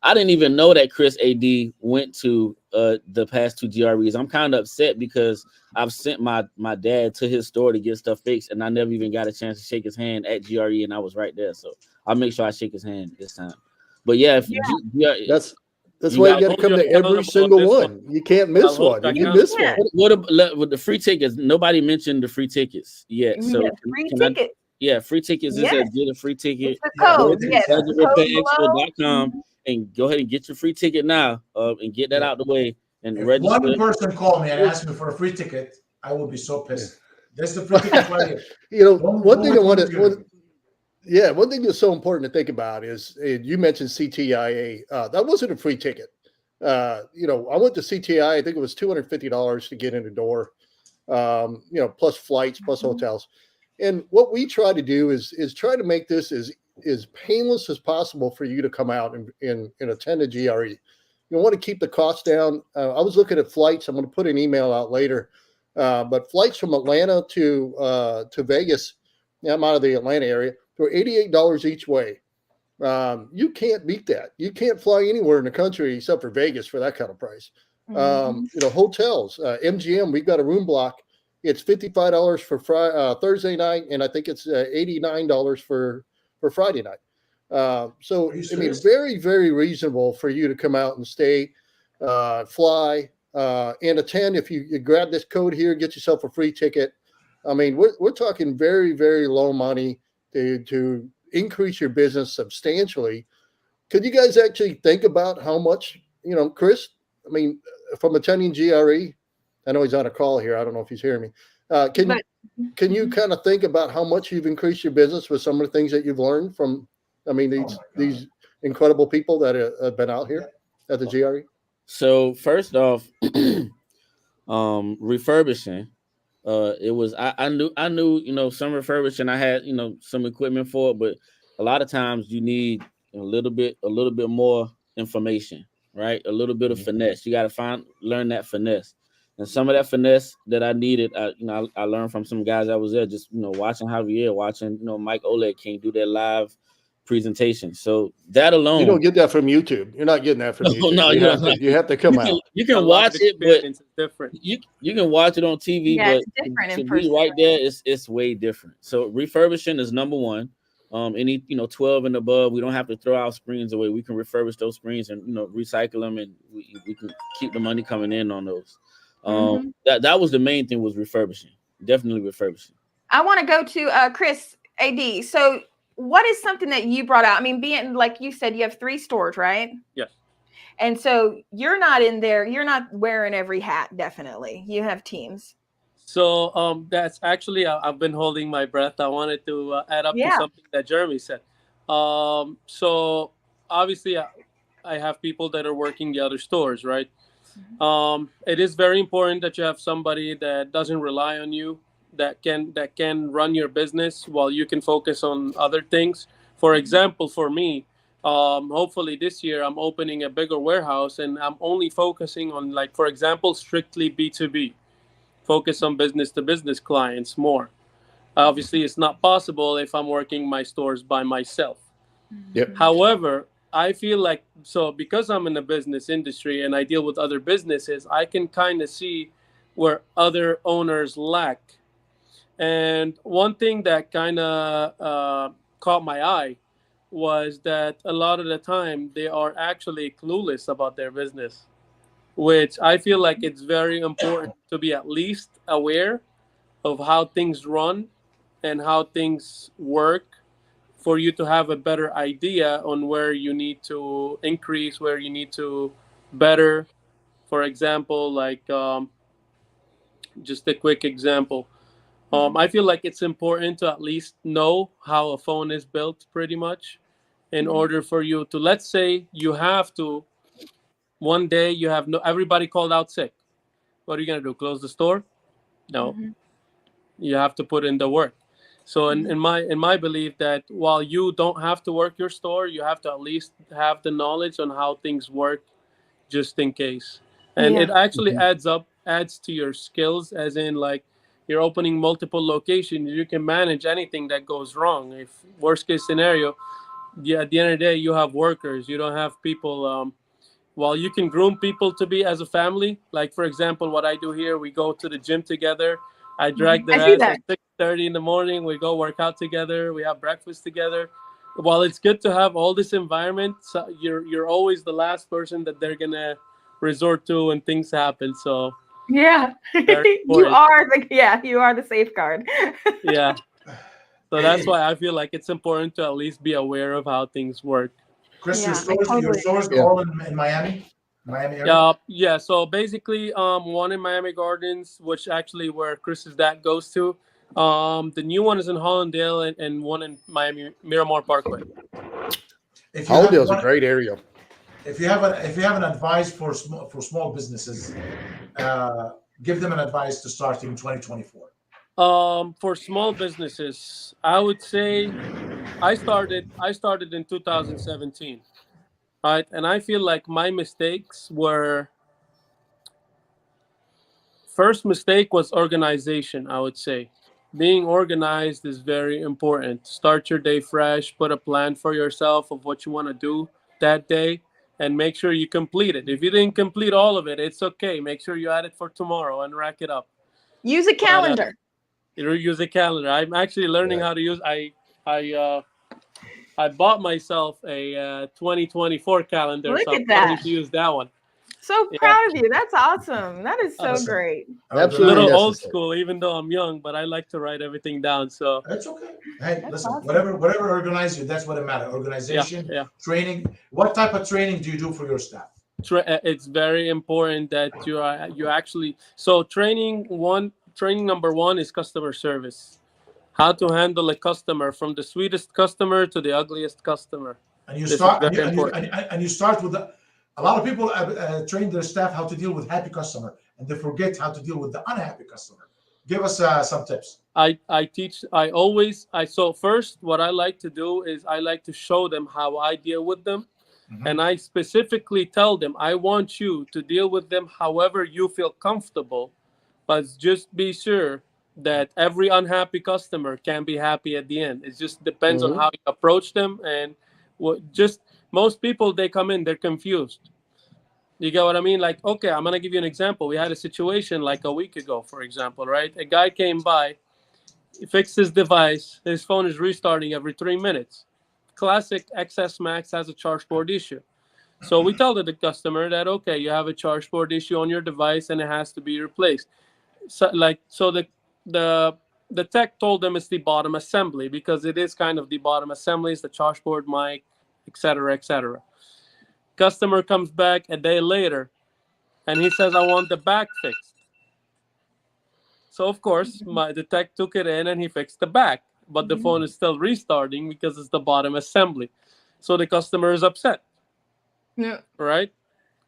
C: I didn't even know that Chris AD went to the past 2 GREs. I'm kind of upset because I've sent my dad to his store to get stuff fixed, and I never even got a chance to shake his hand at GRE, and I was right there. So I'll make sure I shake his hand this time. But that's
E: why you got to come to every single one. You can't miss one. If you miss one,
C: what about with the free tickets? Nobody mentioned the free tickets yet. So
B: free tickets.
C: Free tickets is a free ticket.
B: It's the code.
C: GadgetRepairExpo.com and go ahead and get your free ticket now and get that out the way and
A: if
C: register.
A: One person called me and asked me for a free ticket, I would be so pissed. That's the free ticket right here.
E: One thing that's so important to think about is you mentioned CTIA. That wasn't a free ticket. I went to CTI. I think it was $250 to get in the door. Plus flights, plus hotels. And what we try to do is try to make this as painless as possible for you to come out and attend a GRE. you want to keep the costs down. I was looking at flights. I'm going to put an email out later, but flights from Atlanta to Vegas. I'm out of the Atlanta area. They're $88 each way. You can't beat that. You can't fly anywhere in the country except for Vegas for that kind of price. Hotels, MGM, we've got a room block. It's $55 for Thursday night, and I think it's $89 for Friday night. So I mean, very, very reasonable for you to come out and stay, fly, and attend. If you grab this code here, get yourself a free ticket. I mean, we're talking very, very low money to increase your business substantially. Could you guys actually think about how much, Chris? I mean, from attending GRE, I know he's on a call here. I don't know if he's hearing me. Can you kind of think about how much you've increased your business with some of the things that you've learned from, these incredible people that have been out here at the GRE?
C: So first off, refurbishing. It was I knew some refurbishing. I had some equipment for it, but a lot of times you need a little bit more information, right? A little bit of finesse. You got to learn that finesse. And some of that finesse that I needed, I learned from some guys that was there, just watching Javier, watching Mike Oleg King do their live presentation. So that alone,
E: you don't get that from YouTube. You're not getting that from YouTube.
C: No,
E: you have to come out.
C: You can watch it, but
D: it's different.
C: You can watch it on TV, but
B: it's different
C: to
B: in
C: be
B: person.
C: right there, it's way different. So refurbishing is number one. Any 12 and above, we don't have to throw our screens away. We can refurbish those screens and recycle them, and we can keep the money coming in on those. That was the main thing, was refurbishing. Definitely refurbishing.
B: I want to go to Chris AD. So what is something that you brought out? I mean, being like you said, you have 3 stores, right?
D: Yes.
B: And so you're not in there. You're not wearing every hat. Definitely, you have teams.
D: So that's actually, I've been holding my breath. I wanted to add up to something that Jeremy said. So obviously, I have people that are working the other stores, right? It is very important that you have somebody that doesn't rely on you, that can run your business while you can focus on other things. For example, for me, hopefully this year I'm opening a bigger warehouse, and I'm only focusing on, like, for example, strictly B2B. Focus on business to business clients more. Obviously, it's not possible if I'm working my stores by myself.
E: Yep.
D: However, I feel like, so because I'm in the business industry and I deal with other businesses, I can kind of see where other owners lack. And one thing that kind of caught my eye was that a lot of the time they are actually clueless about their business, which I feel like it's very important to be at least aware of how things run and how things work, for you to have a better idea on where you need to increase, where you need to better. For example, like just a quick example. I feel like it's important to at least know how a phone is built, pretty much, in order for you to, let's say you have to, one day you have everybody called out sick. What are you going to do? Close the store? No. You have to put in the work. So in my belief, that while you don't have to work your store, you have to at least have the knowledge on how things work, just in case. And it actually adds to your skills, as in, like, you're opening multiple locations, you can manage anything that goes wrong. If worst case scenario, at the end of the day, you have workers, you don't have people. While you can groom people to be as a family, like, for example, what I do here, we go to the gym together. I drag their ass at 6:30 in the morning. We go work out together. We have breakfast together. While it's good to have all this environment, so you're always the last person that they're gonna resort to when things happen. So
B: you are the safeguard.
D: Yeah. So that's why I feel like it's important to at least be aware of how things work.
A: Chris, your stores all in Miami area?
D: Yeah. So basically, one in Miami Gardens, which actually where Chris's dad goes to. The new one is in Hollandale, and one in Miami Miramar Parkway.
E: Hollandale is a great area.
A: If you have an advice for small businesses, give them an advice to start in 2024.
D: For small businesses, I would say I started in 2017. right? And I feel like my mistakes were, first mistake was organization, I would say. Being organized is very important. Start your day fresh, put a plan for yourself of what you want to do that day, and make sure you complete it. If you didn't complete all of it, it's okay. Make sure you add it for tomorrow and rack it up.
B: Use a
D: But
B: calendar.
D: you use a calendar. I'm actually learning how to use. I bought myself a 2024 calendar,
B: Look
D: so I'm
B: at that.
D: starting to use that one.
B: So
D: Yeah.
B: proud of you. That's awesome. That is so
A: Awesome.
B: great.
E: Absolutely
D: Little old
E: necessary.
D: school, even though I'm young, but I like to write everything down. So
A: That's okay. Hey,
B: That's
A: listen,
B: awesome.
A: whatever organizes you, that's what it matters. Organization,
D: yeah.
A: training. What type of training do you do for your staff?
D: It's very important that you actually, so training number one is customer service. How to handle a customer, from the sweetest customer to the ugliest customer.
A: And you
D: This
A: start
D: is
A: and
D: very important.
A: you start with a lot of people train their staff how to deal with happy customer, and they forget how to deal with the unhappy customer. Give us some tips.
D: So first, what I like to do is I like to show them how I deal with them.
A: Mhm.
D: And I specifically tell them, I want you to deal with them however you feel comfortable, but just be sure that every unhappy customer can be happy at the end. It just depends on how you approach them. And just most people, they come in, they're confused. You get what I mean? Like, okay, I'm going to give you an example. We had a situation like a week ago, for example, right? A guy came by, he fixed his device. His phone is restarting every 3 minutes. Classic XS Max has a charge port issue. So we tell the customer that, okay, you have a charge port issue on your device and it has to be replaced. So the tech told them it's the bottom assembly, because it is kind of the bottom assembly, it's the charge port, mic, etc., etc. Customer comes back a day later and he says, I want the back fixed. So of course, the tech took it in and he fixed the back, but the phone is still restarting because it's the bottom assembly. So the customer is upset.
B: Yeah.
D: Right?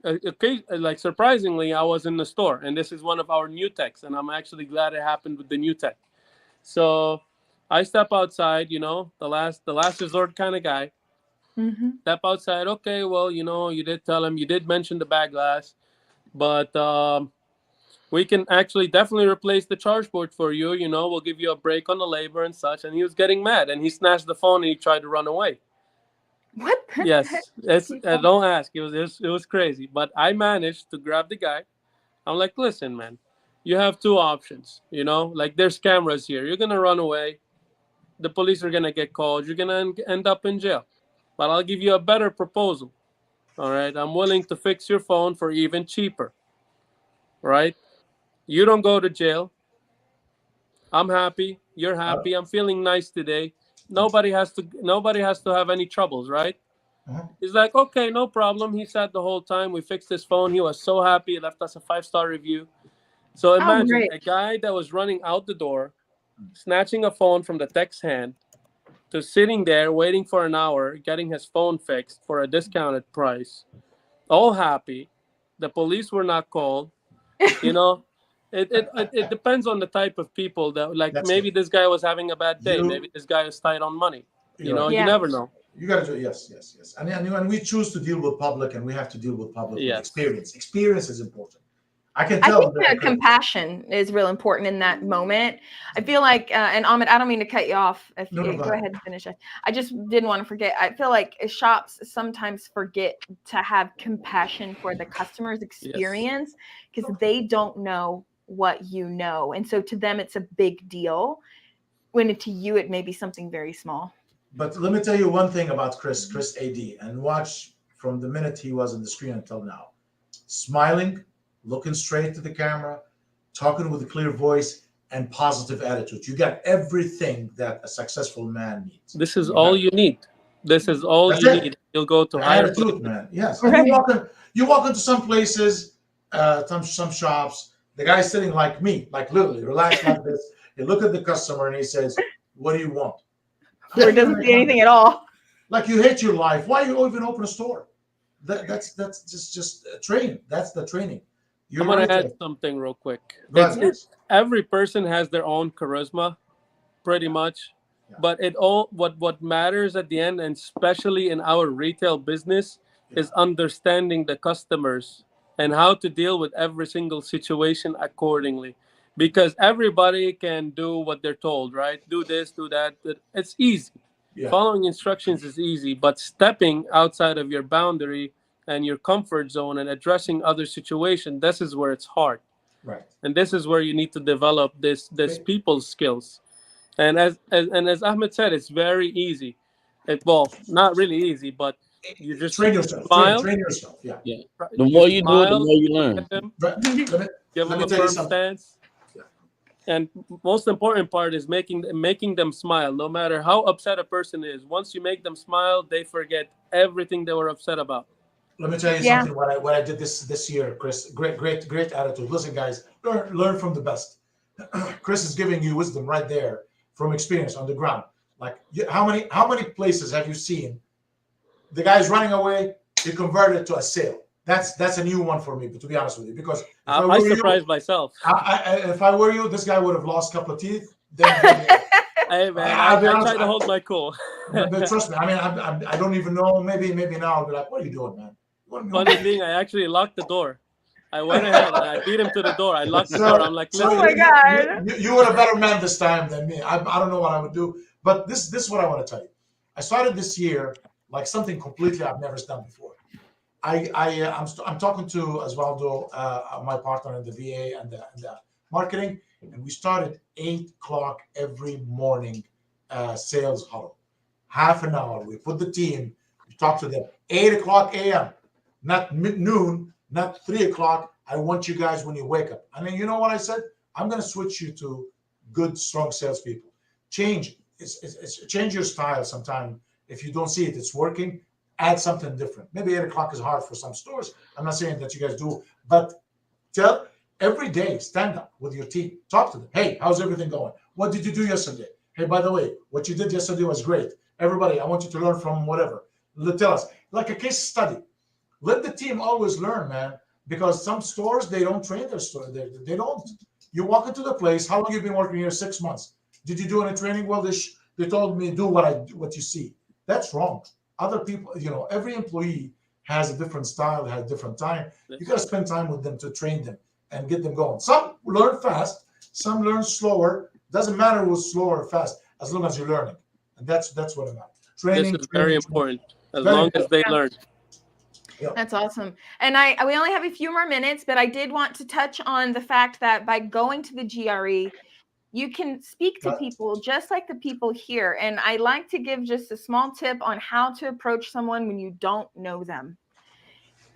D: Okay, like surprisingly, I was in the store, and this is one of our new techs, and I'm actually glad it happened with the new tech. So I step outside, the last resort kind of guy. Step outside. Okay, well, you did tell him, you did mention the back glass, but we can actually definitely replace the charge port for you. We'll give you a break on the labor and such. And he was getting mad, and he snatched the phone and he tried to run away.
B: What?
D: Yes, don't ask. It was crazy, but I managed to grab the guy. I'm like, listen, man, you have two options. Like, there's cameras here. You're gonna run away. The police are gonna get called. You're gonna end up in jail. But I'll give you a better proposal. All right, I'm willing to fix your phone for even cheaper. Right? You don't go to jail. I'm happy. You're happy. I'm feeling nice today. Nobody has to have any troubles, right? He's like, okay, no problem. He sat the whole time. We fixed his phone. He was so happy. He left us a 5-star review. So imagine
B: great.
D: a guy that was running out the door, snatching a phone from the tech's hand, to sitting there waiting for an hour, getting his phone fixed for a discounted price, all happy. The police were not called. It depends on the type of people that, like,
A: That's
D: maybe
A: it.
D: this guy was having a bad day.
A: You-
D: Maybe this guy is tight on money.
A: You're right.
D: You never know.
A: You got to do yes. And we choose to deal with public, and we have to deal with public with experience. Experience is important. I can
B: I
A: tell.
B: think compassion is real important in that moment. I feel like, and Ahmed, I don't mean to cut you off.
A: No,
B: Go ahead and finish it. I just didn't want to forget. I feel like shops sometimes forget to have compassion for the customer's experience, because they don't know what you know. And so to them, it's a big deal, when to you, it may be something very small.
A: But let me tell you one thing about Chris AD, and watch from the minute he was on the screen until now. Smiling, looking straight to the camera, talking with a clear voice, and positive attitude. You got everything that a successful man needs.
D: This is all you need. This is all you need. You'll go to higher
A: attitude, man. Yes. And you walk into some places, some shops, the guy's sitting like me, like literally relaxed like this. You look at the customer and he says, "What do you want?"
B: Or doesn't see anything at all.
A: Like, you hate your life. Why you even open a store? That's just a train. That's the training.
D: I'm gonna add something real quick. Every person has their own charisma, pretty much. Yeah. But what matters at the end, and especially in our retail business, is understanding the customers and how to deal with every single situation accordingly. Because everybody can do what they're told, right? Do this, do that. It's easy.
A: Yeah.
D: Following instructions is easy, but stepping outside of your boundary and your comfort zone and addressing other situations, this is where it's hard.
A: Right.
D: And this is where you need to develop this people skills. And as Ahmed said, it's very easy. Well, not really easy, but you just
A: Train yourself.
D: smile.
A: Train yourself. Yeah.
C: Yeah. The more you do it, the more you learn.
A: But
D: Give
A: let
D: them
A: me
D: a
A: tell you
D: firm
A: something.
D: stance.
A: Yeah.
D: And most important part is making them smile, no matter how upset a person is. Once you make them smile, they forget everything they were upset about.
A: Let me tell you
B: Yeah.
A: something. What I did this year, Chris. Great attitude. Listen, guys, learn from the best. Chris is giving you wisdom right there from experience on the ground. Like how many places have you seen? The guy's running away. He converted it to a sale. That's a new one for me. But to be honest with you, because if
D: I surprised myself.
A: if I were you, this guy would have lost a couple of teeth. Then
D: Hey man,
A: I'll be
D: I
A: honest,
D: try to hold my cool.
A: but trust me. I mean, I don't even know. Maybe now I'll be like, what are you doing, man?
D: Funny thing, I actually locked the door. I went ahead and I beat him to the door. I locked the door. I'm like, listen.
B: Oh my God.
A: You were a better man this time than me. I don't know what I would do, but this is what I want to tell you. I started this year like something completely I've never done before. I'm talking to Osvaldo, my partner in the VA and the marketing, and we started 8 o'clock every morning sales huddle. Half an hour. We put the team. We talk to them 8 o'clock a.m. Not noon, not 3 o'clock. I want you guys when you wake up. And then you know what I said? I'm going to switch you to good, strong salespeople. Change your style sometime. If you don't see it, it's working. Add something different. Maybe 8 o'clock is hard for some stores. I'm not saying that you guys do, but tell every day, stand up with your team. Talk to them. Hey, how's everything going? What did you do yesterday? Hey, by the way, what you did yesterday was great. Everybody, I want you to learn from whatever. Tell us, like a case study. Let the team always learn, man, because some stores, they don't train their store. They don't. You walk into the place. How long you been working here? 6 months. Did you do any training? Well, they told me do what you see. That's wrong. Other people, every employee has a different style, has a different time. You got to spend time with them to train them and get them going. Some learn fast, some learn slower. Doesn't matter who's slow or fast, as long as you're learning. And that's what I'm at. Training.
D: This is very important. As long as they learn.
A: Yep.
B: That's awesome. And we only have a few more minutes, but I did want to touch on the fact that by going to the GRE, you can speak to people just like the people here. And I like to give just a small tip on how to approach someone when you don't know them.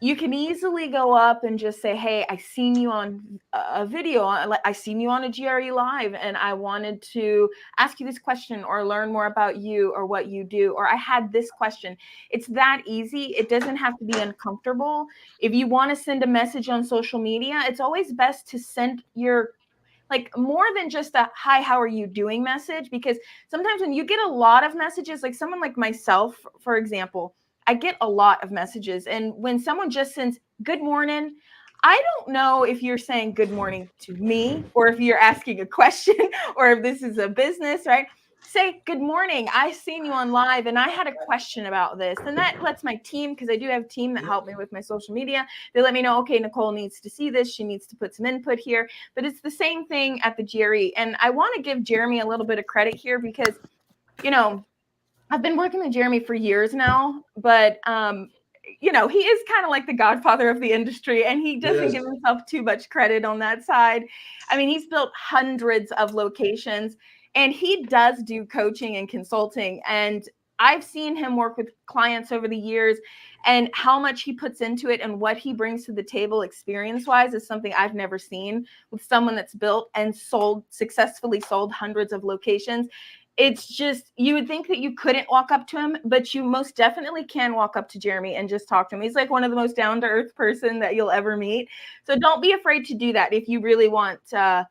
B: You can easily go up and just say, hey, I seen you on a video. I seen you on a GRE live, and I wanted to ask you this question or learn more about you or what you do, or I had this question. It's that easy. It doesn't have to be uncomfortable. If you want to send a message on social media, it's always best to send more than just a hi, how are you doing message, because sometimes when you get a lot of messages, like someone like myself, for example, I get a lot of messages. And when someone just sends good morning, I don't know if you're saying good morning to me or if you're asking a question or if this is a business, right? Say good morning. I seen you on live and I had a question about this. And that lets my team, because I do have a team that help me with my social media. They let me know, okay, Nicole needs to see this. She needs to put some input here. But it's the same thing at the GRE. And I want to give Jeremy a little bit of credit here because, I've been working with Jeremy for years now, but he is kind of like the godfather of the industry, and he doesn't give himself too much credit on that side. I mean, he's built hundreds of locations, and he does do coaching and consulting. And I've seen him work with clients over the years, and how much he puts into it and what he brings to the table experience-wise is something I've never seen with someone that's built and successfully sold hundreds of locations. It's just, you would think that you couldn't walk up to him, but you most definitely can walk up to Jeremy and just talk to him. He's like one of the most down-to-earth person that you'll ever meet. So don't be afraid to do that if you really want to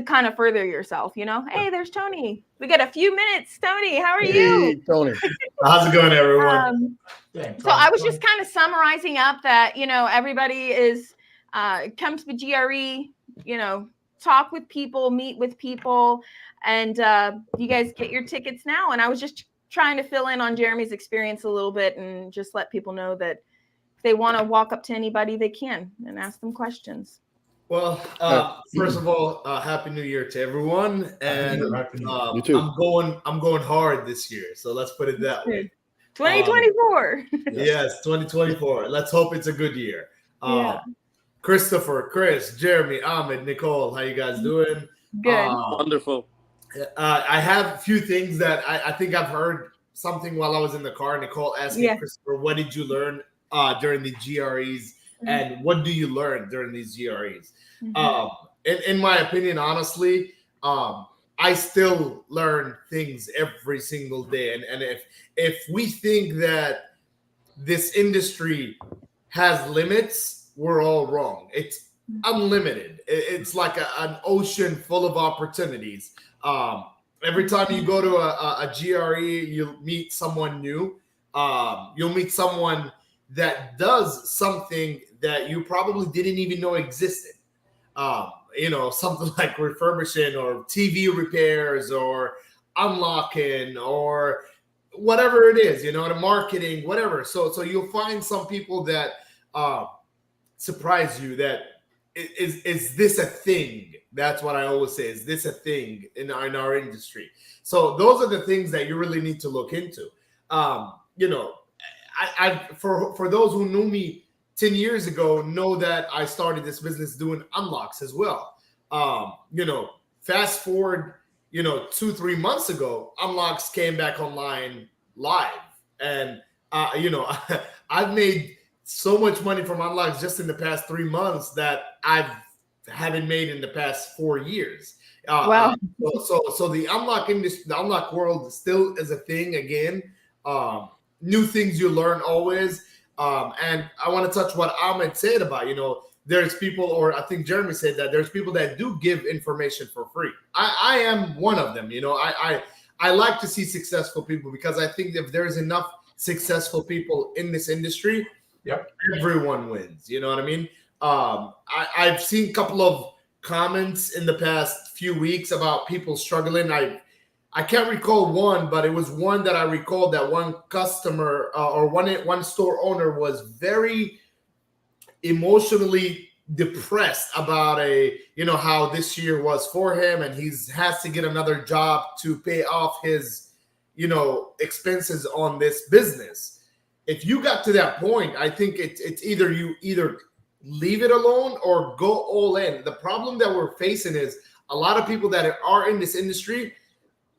B: kind of further yourself, Hey, there's Tony. We got a few minutes. Tony, how are you?
E: Hey, Tony.
A: How's it going, everyone?
B: So I was just kind of summarizing up that, everybody is come to the GRE, talk with people, meet with people, and you guys get your tickets now. And I was just trying to fill in on Jeremy's experience a little bit and just let people know that, they want to walk up to anybody, they can and ask them questions.
F: Well, first of all, Happy New Year to everyone, and
E: You too.
F: I'm going hard this year, so let's put it that way.
B: 2024.
F: Yes, 2024. Let's hope it's a good year.
B: Yeah.
F: Christopher, Chris, Jeremy, Ahmed, Nicole, how you guys doing?
B: Good.
D: Wonderful.
F: I have a few things that I think I've heard something while I was in the car. Nicole asking Christopher, what did you learn during the GREs, and what do you learn during these GREs? In my opinion, honestly, I still learn things every single day. And if we think that this industry has limits, we're all wrong. It's unlimited. It's like an ocean full of opportunities. Every time you go to a GRE, you'll meet someone new. You'll meet someone that does something that you probably didn't even know existed. Something like refurbishing or TV repairs or unlocking or whatever it is, the marketing, whatever. So you'll find some people that surprise you that is this a thing? That's what I always say. Is this a thing in our industry? So those are the things that you really need to look into. For those who knew me 10 years ago, know that I started this business doing unlocks as well. Fast forward, 2-3 months ago, unlocks came back online live. And, I've made so much money from unlocks just in the past 3 months that I haven't made in the past 4 years.
B: Wow.
F: So the unlock industry, the unlock world still is a thing again. New things you learn always. And I want to touch what Ahmed said about, there's people, or I think Jeremy said that there's people that do give information for free. I am one of them. I like to see successful people, because I think if there's enough successful people in this industry, everyone wins. You know what I mean? I've seen a couple of comments in the past few weeks about people struggling. I can't recall one, but it was one that I recalled that one customer or one store owner was very emotionally depressed about how this year was for him, and has to get another job to pay off his, expenses on this business. If you got to that point, I think it's either you leave it alone or go all in. The problem that we're facing is a lot of people that are in this industry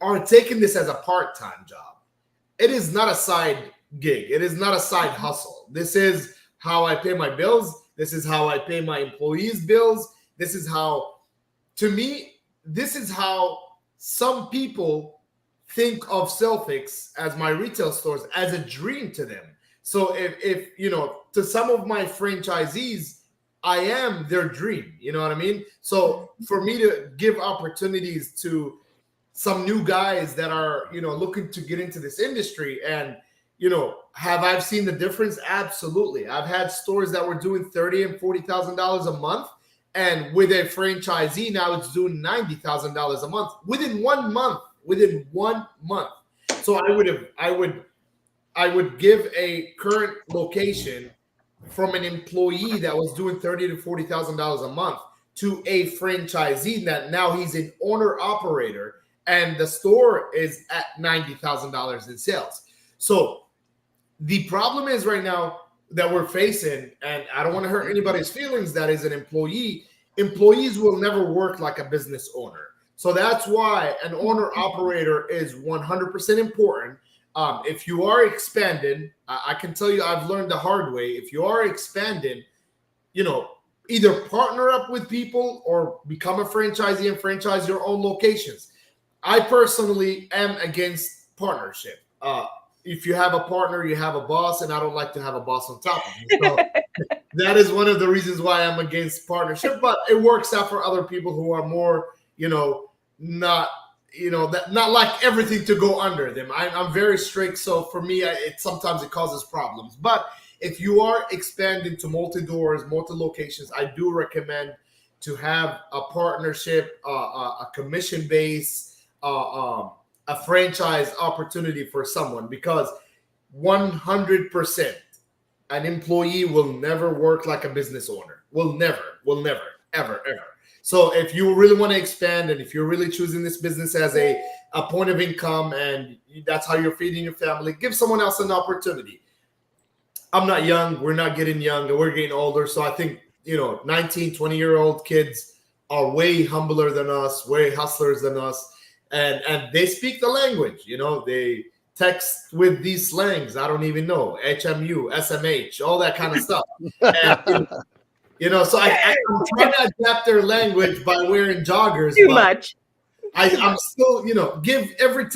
F: are taking this as a part-time job. It is not a side gig. It is not a side hustle. This is how I pay my bills. This is how I pay my employees' bills. This is how some people think of Selfix as my retail stores as a dream to them. So if to some of my franchisees, I am their dream. You know what I mean? So for me to give opportunities to some new guys that are, looking to get into this industry, and, have I seen the difference? Absolutely. I've had stores that were doing $30,000 and $40,000 a month, and with a franchisee now it's doing $90,000 a month within 1 month. Within 1 month. So I would give a current location from an employee that was doing $30,000 to $40,000 a month to a franchisee that now he's an owner operator, and the store is at $90,000 in sales. So the problem is right now that we're facing, and I don't want to hurt anybody's feelings that is an employee, employees will never work like a business owner. So that's why an owner operator is 100% important. If you are expanding, I can tell you, I've learned the hard way. If you are expanding, either partner up with people or become a franchisee and franchise your own locations. I personally am against partnership. If you have a partner, you have a boss, and I don't like to have a boss on top of me. So that is one of the reasons why I'm against partnership, but it works out for other people who are more, not like everything to go under them. I'm very strict. So for me, sometimes it causes problems. But if you are expanding to multi-doors, multi-locations, I do recommend to have a partnership, a commission base, a franchise opportunity for someone, because 100% an employee will never work like a business owner. Will never, ever. So if you really want to expand, and if you're really choosing this business as a point of income, and that's how you're feeding your family, give someone else an opportunity. I'm not young. We're not getting younger. We're getting older. So I think, 19, 20-year-old kids are way humbler than us, way hustlers than us. And they speak the language, they text with these slangs. I don't even know, HMU, SMH, all that kind of stuff. And, so I'm trying to adapt their language by wearing joggers.
B: Too much.
F: I'm still, give every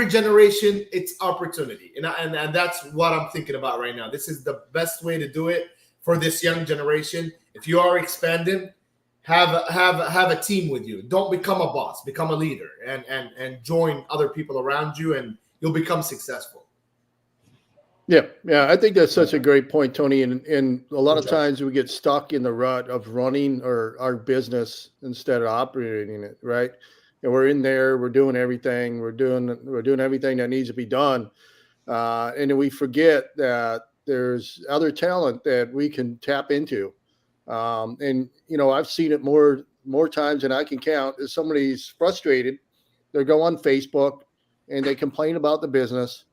F: generation its opportunity. And that's what I'm thinking about right now. This is the best way to do it for this young generation. If you are expanding, have a team with you. Don't become a boss, become a leader, and join other people around you, and you'll become successful.
E: Yeah, I think that's such a great point, Tony. And a lot of times we get stuck in the rut of running our business instead of operating it, right? And we're in there, we're doing everything, we're doing everything that needs to be done, and then we forget that there's other talent that we can tap into. And I've seen it more times than I can count. If somebody's frustrated, they go on Facebook and they complain about the business,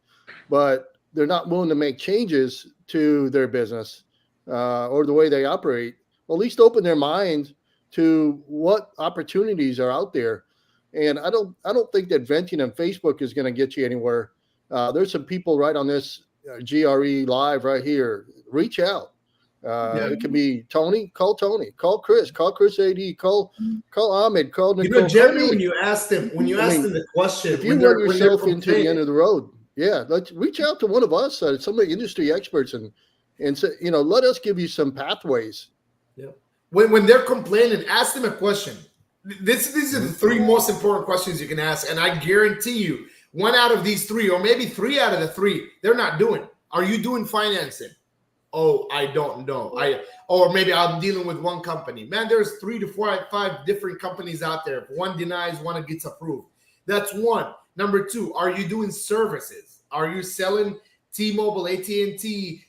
E: but they're not willing to make changes to their business or the way they operate. Well, at least open their mind to what opportunities are out there. And I don't think that venting on Facebook is going to get you anywhere. There's some people right on this GRE live right here. Reach out. It can be Tony, call Chris AD, call Ahmed, call Nicole.
F: Jeremy, when you asked them the question,
E: if you run yourself into the end of the road, let's reach out to one of us, some of the industry experts, and say, let us give you some pathways.
F: Yeah. When they're complaining, ask them a question. These are the three most important questions you can ask, and I guarantee you, one out of these three, or maybe three out of the three, they're not doing. Are you doing financing? Oh, I don't know. Or maybe I'm dealing with one company. Man, there's 3 to 5 different companies out there. If one denies, one gets approved. That's one. Number two, are you doing services? Are you selling T-Mobile, AT&T,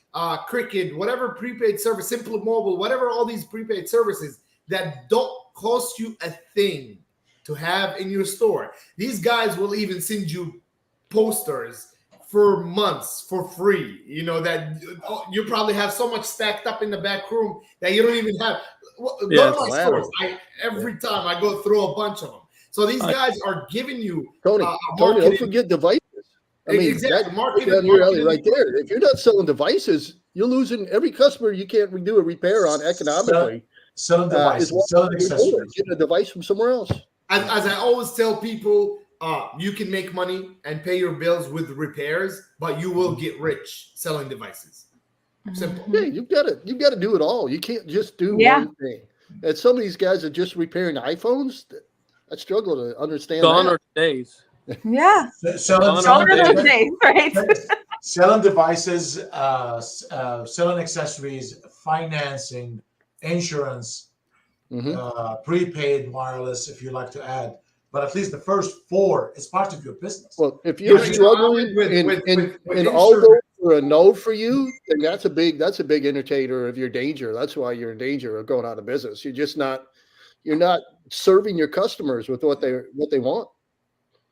F: Cricket, whatever prepaid service, Simple Mobile, whatever, all these prepaid services that don't cost you a thing to have in your store? These guys will even send you posters for months for free, that you probably have so much stacked up in the back room that you don't even have. Go to my stores. Every time I go through a bunch of them. So these guys are giving you
E: Tony, don't forget devices. I mean,
F: exactly. Marketing
E: right there. If you're not selling devices, you're losing every customer you can't do a repair on economically.
A: Selling devices, selling accessories.
E: Get a device from somewhere else.
F: As I always tell people, you can make money and pay your bills with repairs, but you will get rich selling devices. Simple.
E: Yeah, you've got to do it all. You can't just do one thing. And some of these guys are just repairing iPhones. I struggle to understand.
D: Gone are days.
B: Yeah.
A: Selling
B: days, right?
A: Selling devices, selling accessories, financing, insurance, prepaid wireless, if you like to add. But at least the first 4 is part of your business.
E: Well, if you're struggling and all those are a no for you, then that's a big indicator of your danger. That's why you're in danger of going out of business. You're not serving your customers with what they want.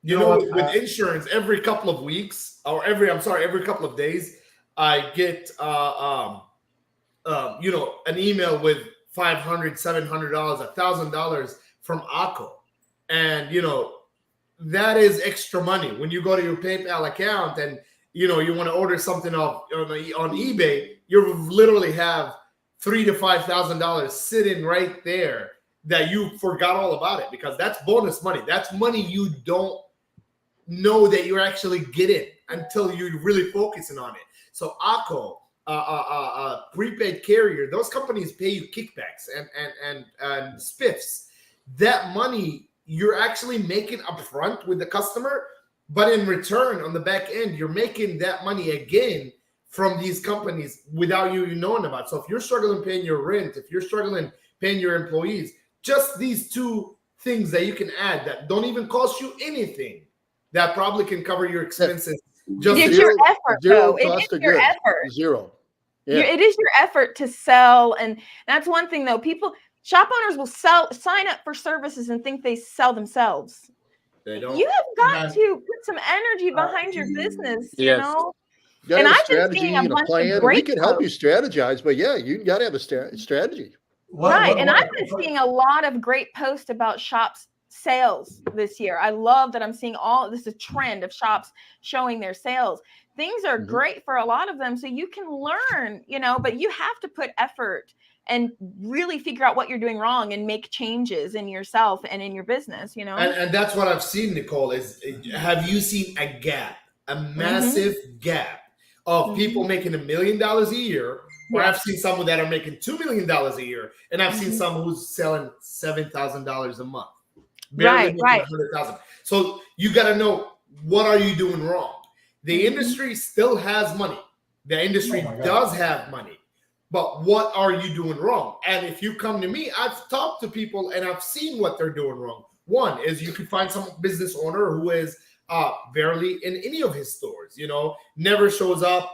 F: With insurance, every couple of weeks or every couple of days, I get an email with $500, $700, $1,000 from ACO. And, that is extra money. When you go to your PayPal account and, you want to order something on eBay, you literally have $3,000 to $5,000 sitting right there that you forgot all about it, because that's bonus money. That's money you don't know that you're actually getting until you're really focusing on it. So ACO, prepaid carrier, those companies pay you kickbacks and spiffs. That money you're actually making upfront with the customer, but in return on the back end, you're making that money again from these companies without you knowing about it. So if you're struggling paying your rent, if you're struggling paying your employees, just these 2 things that you can add that don't even cost you anything, that probably can cover your expenses.
B: It's your effort, though. It is your effort.
E: Zero.
B: It is your effort to sell. And that's one thing though. Shop owners will sign up for services and think they sell themselves.
F: They don't.
B: You have got to put some energy behind your business, you
D: Yes.
B: know?
E: You gotta
B: And
E: have a
B: I've been
E: strategy
B: seeing a
E: and a
B: bunch of
E: plan. We
B: great
E: can help you
B: posts.
E: strategize, but yeah, you got to have a strategy.
B: Right. And I've been seeing a lot of great posts about shops sales this year. I love that I'm seeing this is a trend of shops showing their sales. Things are great for a lot of them. So you can learn, you know, but you have to put effort and really figure out what you're doing wrong and make changes in yourself and in your business, you know?
F: And that's what I've seen, Nicole, have you seen a gap, a massive gap of people making $1 million a year? Or I've seen some that are making $2 million a year, and I've seen some who's selling $7,000 a month. Barely making 100,000. So you got to know, what are you doing wrong? The industry still has money. The industry does have money. But what are you doing wrong? And if you come to me, I've talked to people and I've seen what they're doing wrong. One is you can find some business owner who is barely in any of his stores, you know, never shows up,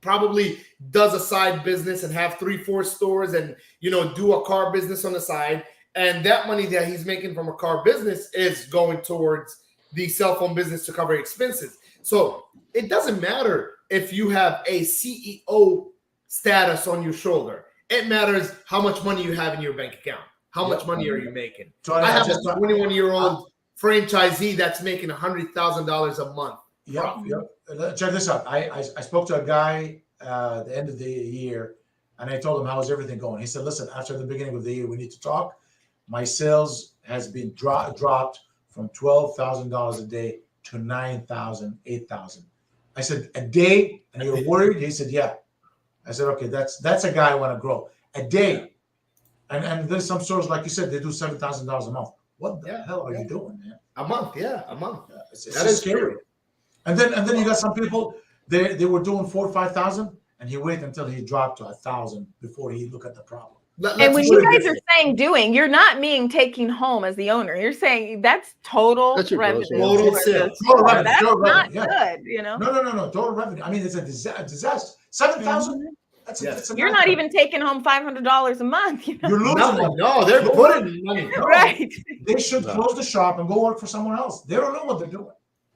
F: probably does a side business and have 3-4 stores and, you know, do a car business on the side. And that money that he's making from a car business is going towards the cell phone business to cover expenses. So it doesn't matter if you have a CEO status on your shoulder. It matters how much money you have in your bank account. How much money are you making? I have a 21-year-old franchisee that's making $100,000 a month.
A: Check this out. I spoke to a guy at the end of the year, and I told him, how's everything going? He said, listen, after the beginning of the year, we need to talk. My sales has been dropped from $12,000 a day to $9,000, $8,000. I said, a day? And you're worried? He said, yeah. I said, okay, that's a guy I want to grow. A day. And there's some stores, like you said, they do $7,000 a month. What the hell are you doing, man?
F: A month.
A: It's scary. True. And then you got some people, they were doing 4,000 or 5,000, and he wait until he dropped to 1,000 before he look at the problem.
B: And when you guys are saying you're not meaning taking home as the owner. You're saying that's total revenue.
F: Total sales.
B: That's not good, you know?
A: No. Total revenue. I mean, it's a disaster. 7,000.
B: You're not even taking home $500 a month. You know?
A: You're losing.
F: No, they're putting money.
B: Right.
A: They should close the shop and go work for someone else. They don't know what they're doing.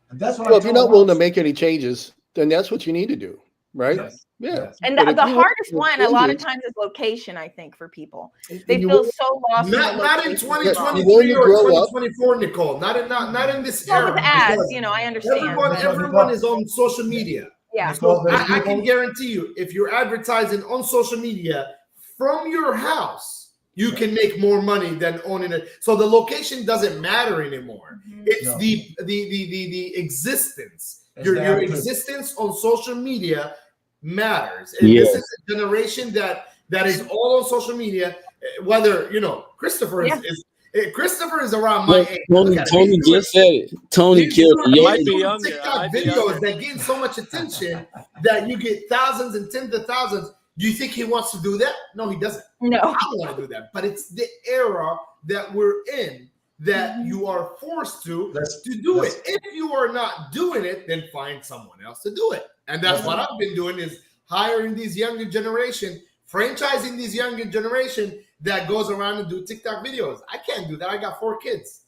A: And that's what.
E: Well, if you're not willing to make any changes, then that's what you need to do, right?
A: Yes.
E: Yeah.
A: Yes.
B: And the hardest one, a lot of times, is location. I think for people, they feel so lost.
F: Not in 2023 or 2024, Nicole. Not in this era.
B: With ads, you know, I understand.
F: Everyone is on social media.
B: Yeah.
F: So I can guarantee you, if you're advertising on social media from your house, you can make more money than owning it. So the location doesn't matter anymore. It's the existence. Your existence on social media matters. And this is a generation that is all on social media. Whether, you know, Christopher is around my age.
C: Tony just said it. Tony killed it.
F: Might be younger. TikTok videos that getting so much attention that you get thousands and tens of thousands. Do you think he wants to do that? No, he doesn't.
B: No,
F: I don't want to do that. But it's the era that we're in that you are forced to do it. If you are not doing it, then find someone else to do it. And that's what I've been doing, is hiring these younger generation, franchising these younger generation that goes around and do TikTok videos. I can't do that. I got 4 kids.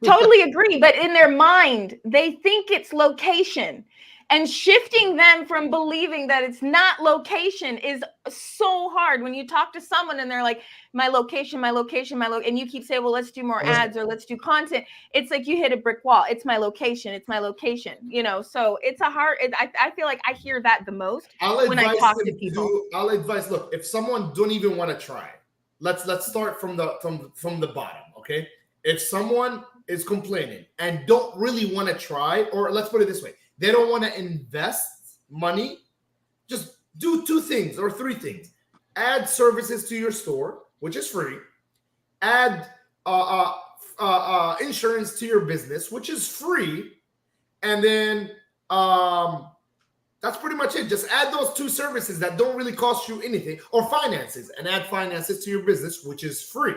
B: Totally agree. But in their mind, they think it's location. And shifting them from believing that it's not location is so hard. When you talk to someone and they're like, my location, and you keep saying, well, let's do more ads or let's do content. It's like you hit a brick wall. It's my location. You know, so it's I feel like I hear that the most when I talk to people.
F: I'll advise, look, if someone don't even want to try, let's start from the bottom, okay? If someone is complaining and don't really want to try, or let's put it this way, they don't want to invest money, just do 2 things or 3 things. Add services to your store, which is free. Add insurance to your business, which is free. And then that's pretty much it. Just add those 2 services that don't really cost you anything, or finances, and add finances to your business, which is free.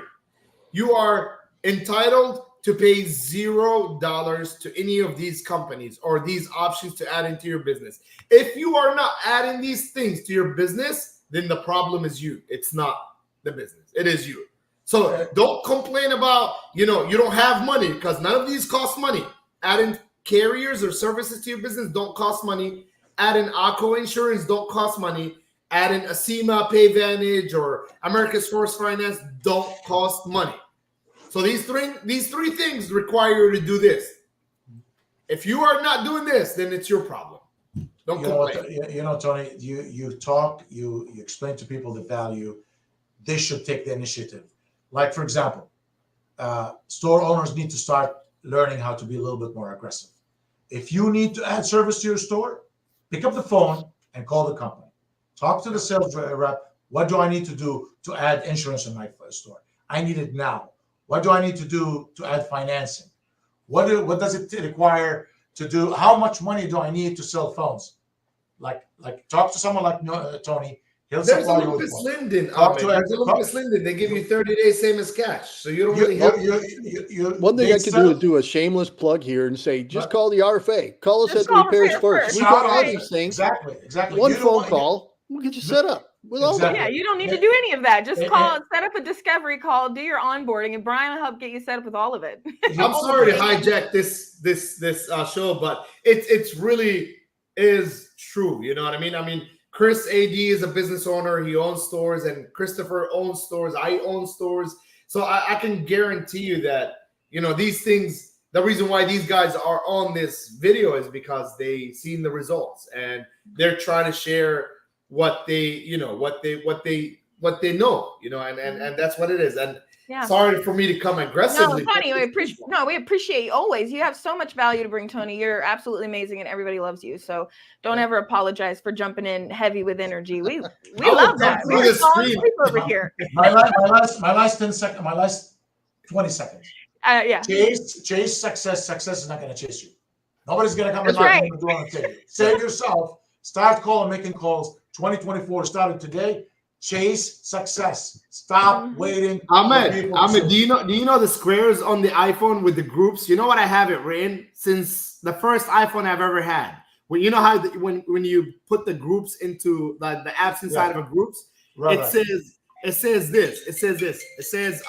F: You are entitled to pay $0 to any of these companies or these options to add into your business. If you are not adding these things to your business, then the problem is you. It's not the business. It is you. So don't complain about, you don't have money, because none of these cost money. Adding carriers or services to your business don't cost money. Adding ACO insurance don't cost money. Adding ACEMA, PayVantage, or America's First Finance don't cost money. So these three things require you to do this. If you are not doing this, then it's your problem. Don't complain.
A: Tony, you explain to people the value. They should take the initiative. Like, for example, store owners need to start learning how to be a little bit more aggressive. If you need to add service to your store, pick up the phone and call the company. Talk to the sales rep. What do I need to do to add insurance in my store? I need it now. What do I need to do to add financing? What does it require to do? How much money do I need to sell phones? Like talk to someone like Tony.
F: There's a Lucas Linden. There's a Lucas Linden. They give you 30 days, same as cash. So you don't really have.
E: One thing I could do is do a shameless plug here and say, just call the RFA. Call us at the Repairs First. We got all these things.
A: Exactly.
E: One phone call, we'll get you set up.
B: Yeah, you don't need to do any of that. Just call, set up a discovery call, do your onboarding, and Brian will help get you set up with all of it.
F: I'm sorry to hijack this show, but it's really is true. You know what I mean? I mean, Chris AD is a business owner. He owns stores, and Christopher owns stores. I own stores. So I can guarantee you that, these things, the reason why these guys are on this video is because they seen the results and they're trying to share what they know, and that's what it is. And sorry for me to come aggressively.
B: No, Tony, we appreciate you always. You have so much value to bring, Tony. You're absolutely amazing, and everybody loves you. So don't ever apologize for jumping in heavy with energy. We love that. We're falling asleep over here.
A: My last 10 seconds. My last 20 seconds. Chase success. Success is not going to chase you. Nobody's going to come and the door and take you. Save yourself. Start calling, making calls. 2024 started today. Chase success. Stop waiting.
F: Ahmed, do you know the squares on the iPhone with the groups? You know what I have it written since the first iPhone I've ever had. Well, you know how when you put the groups into the apps inside of a groups, it says this. It says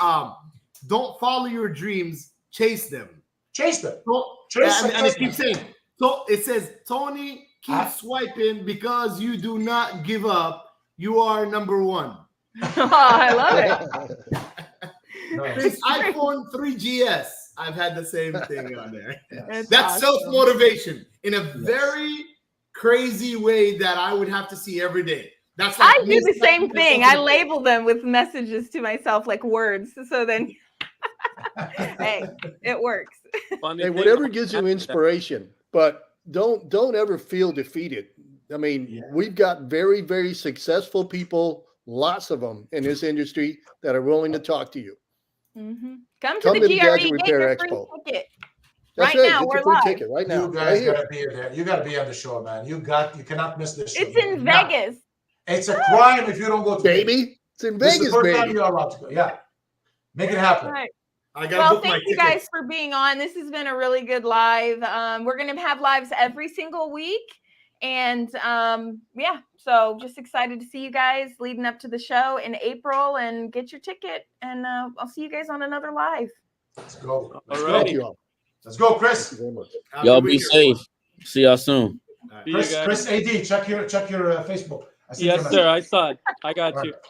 F: don't follow your dreams, chase them.
A: Chase them.
F: And it keeps saying. So it says, Tony, keep swiping because you do not give up. You are number one.
B: Oh, I love it.
F: This iPhone 3GS, I've had the same thing on there. That's awesome. Self-motivation in a very crazy way that I would have to see every day. That's like
B: I do the same thing. I label them with messages to myself, like words. So then, hey, it works.
E: Hey, whatever gives you inspiration, but don't ever feel defeated. I mean, we've got very, very successful people, lots of them in this industry that are willing to talk to you.
B: Mm-hmm. Come to the GRE,
E: Gadget Repair
B: get your
E: Expo.
B: free ticket.
E: That's
B: right now, we're live.
E: Ticket right now.
A: You guys gotta be there. You gotta be on the show, man. You cannot miss this show.
B: It's in Vegas.
A: It's a crime if you don't go to
E: baby. It's in Vegas,
A: this is the first
E: baby.
A: time you're allowed to go. Yeah, make it happen.
B: Right.
F: Well,
B: thank you guys for being on. This has been a really good live. We're going to have lives every single week. And so just excited to see you guys leading up to the show in April, and get your ticket. And I'll see you guys on another live.
A: Let's go.
E: Thank you all.
A: Let's go, Chris.
C: Y'all be safe. See y'all soon.
A: Chris AD, check your Facebook.
D: Yes, sir. I saw it. I got you.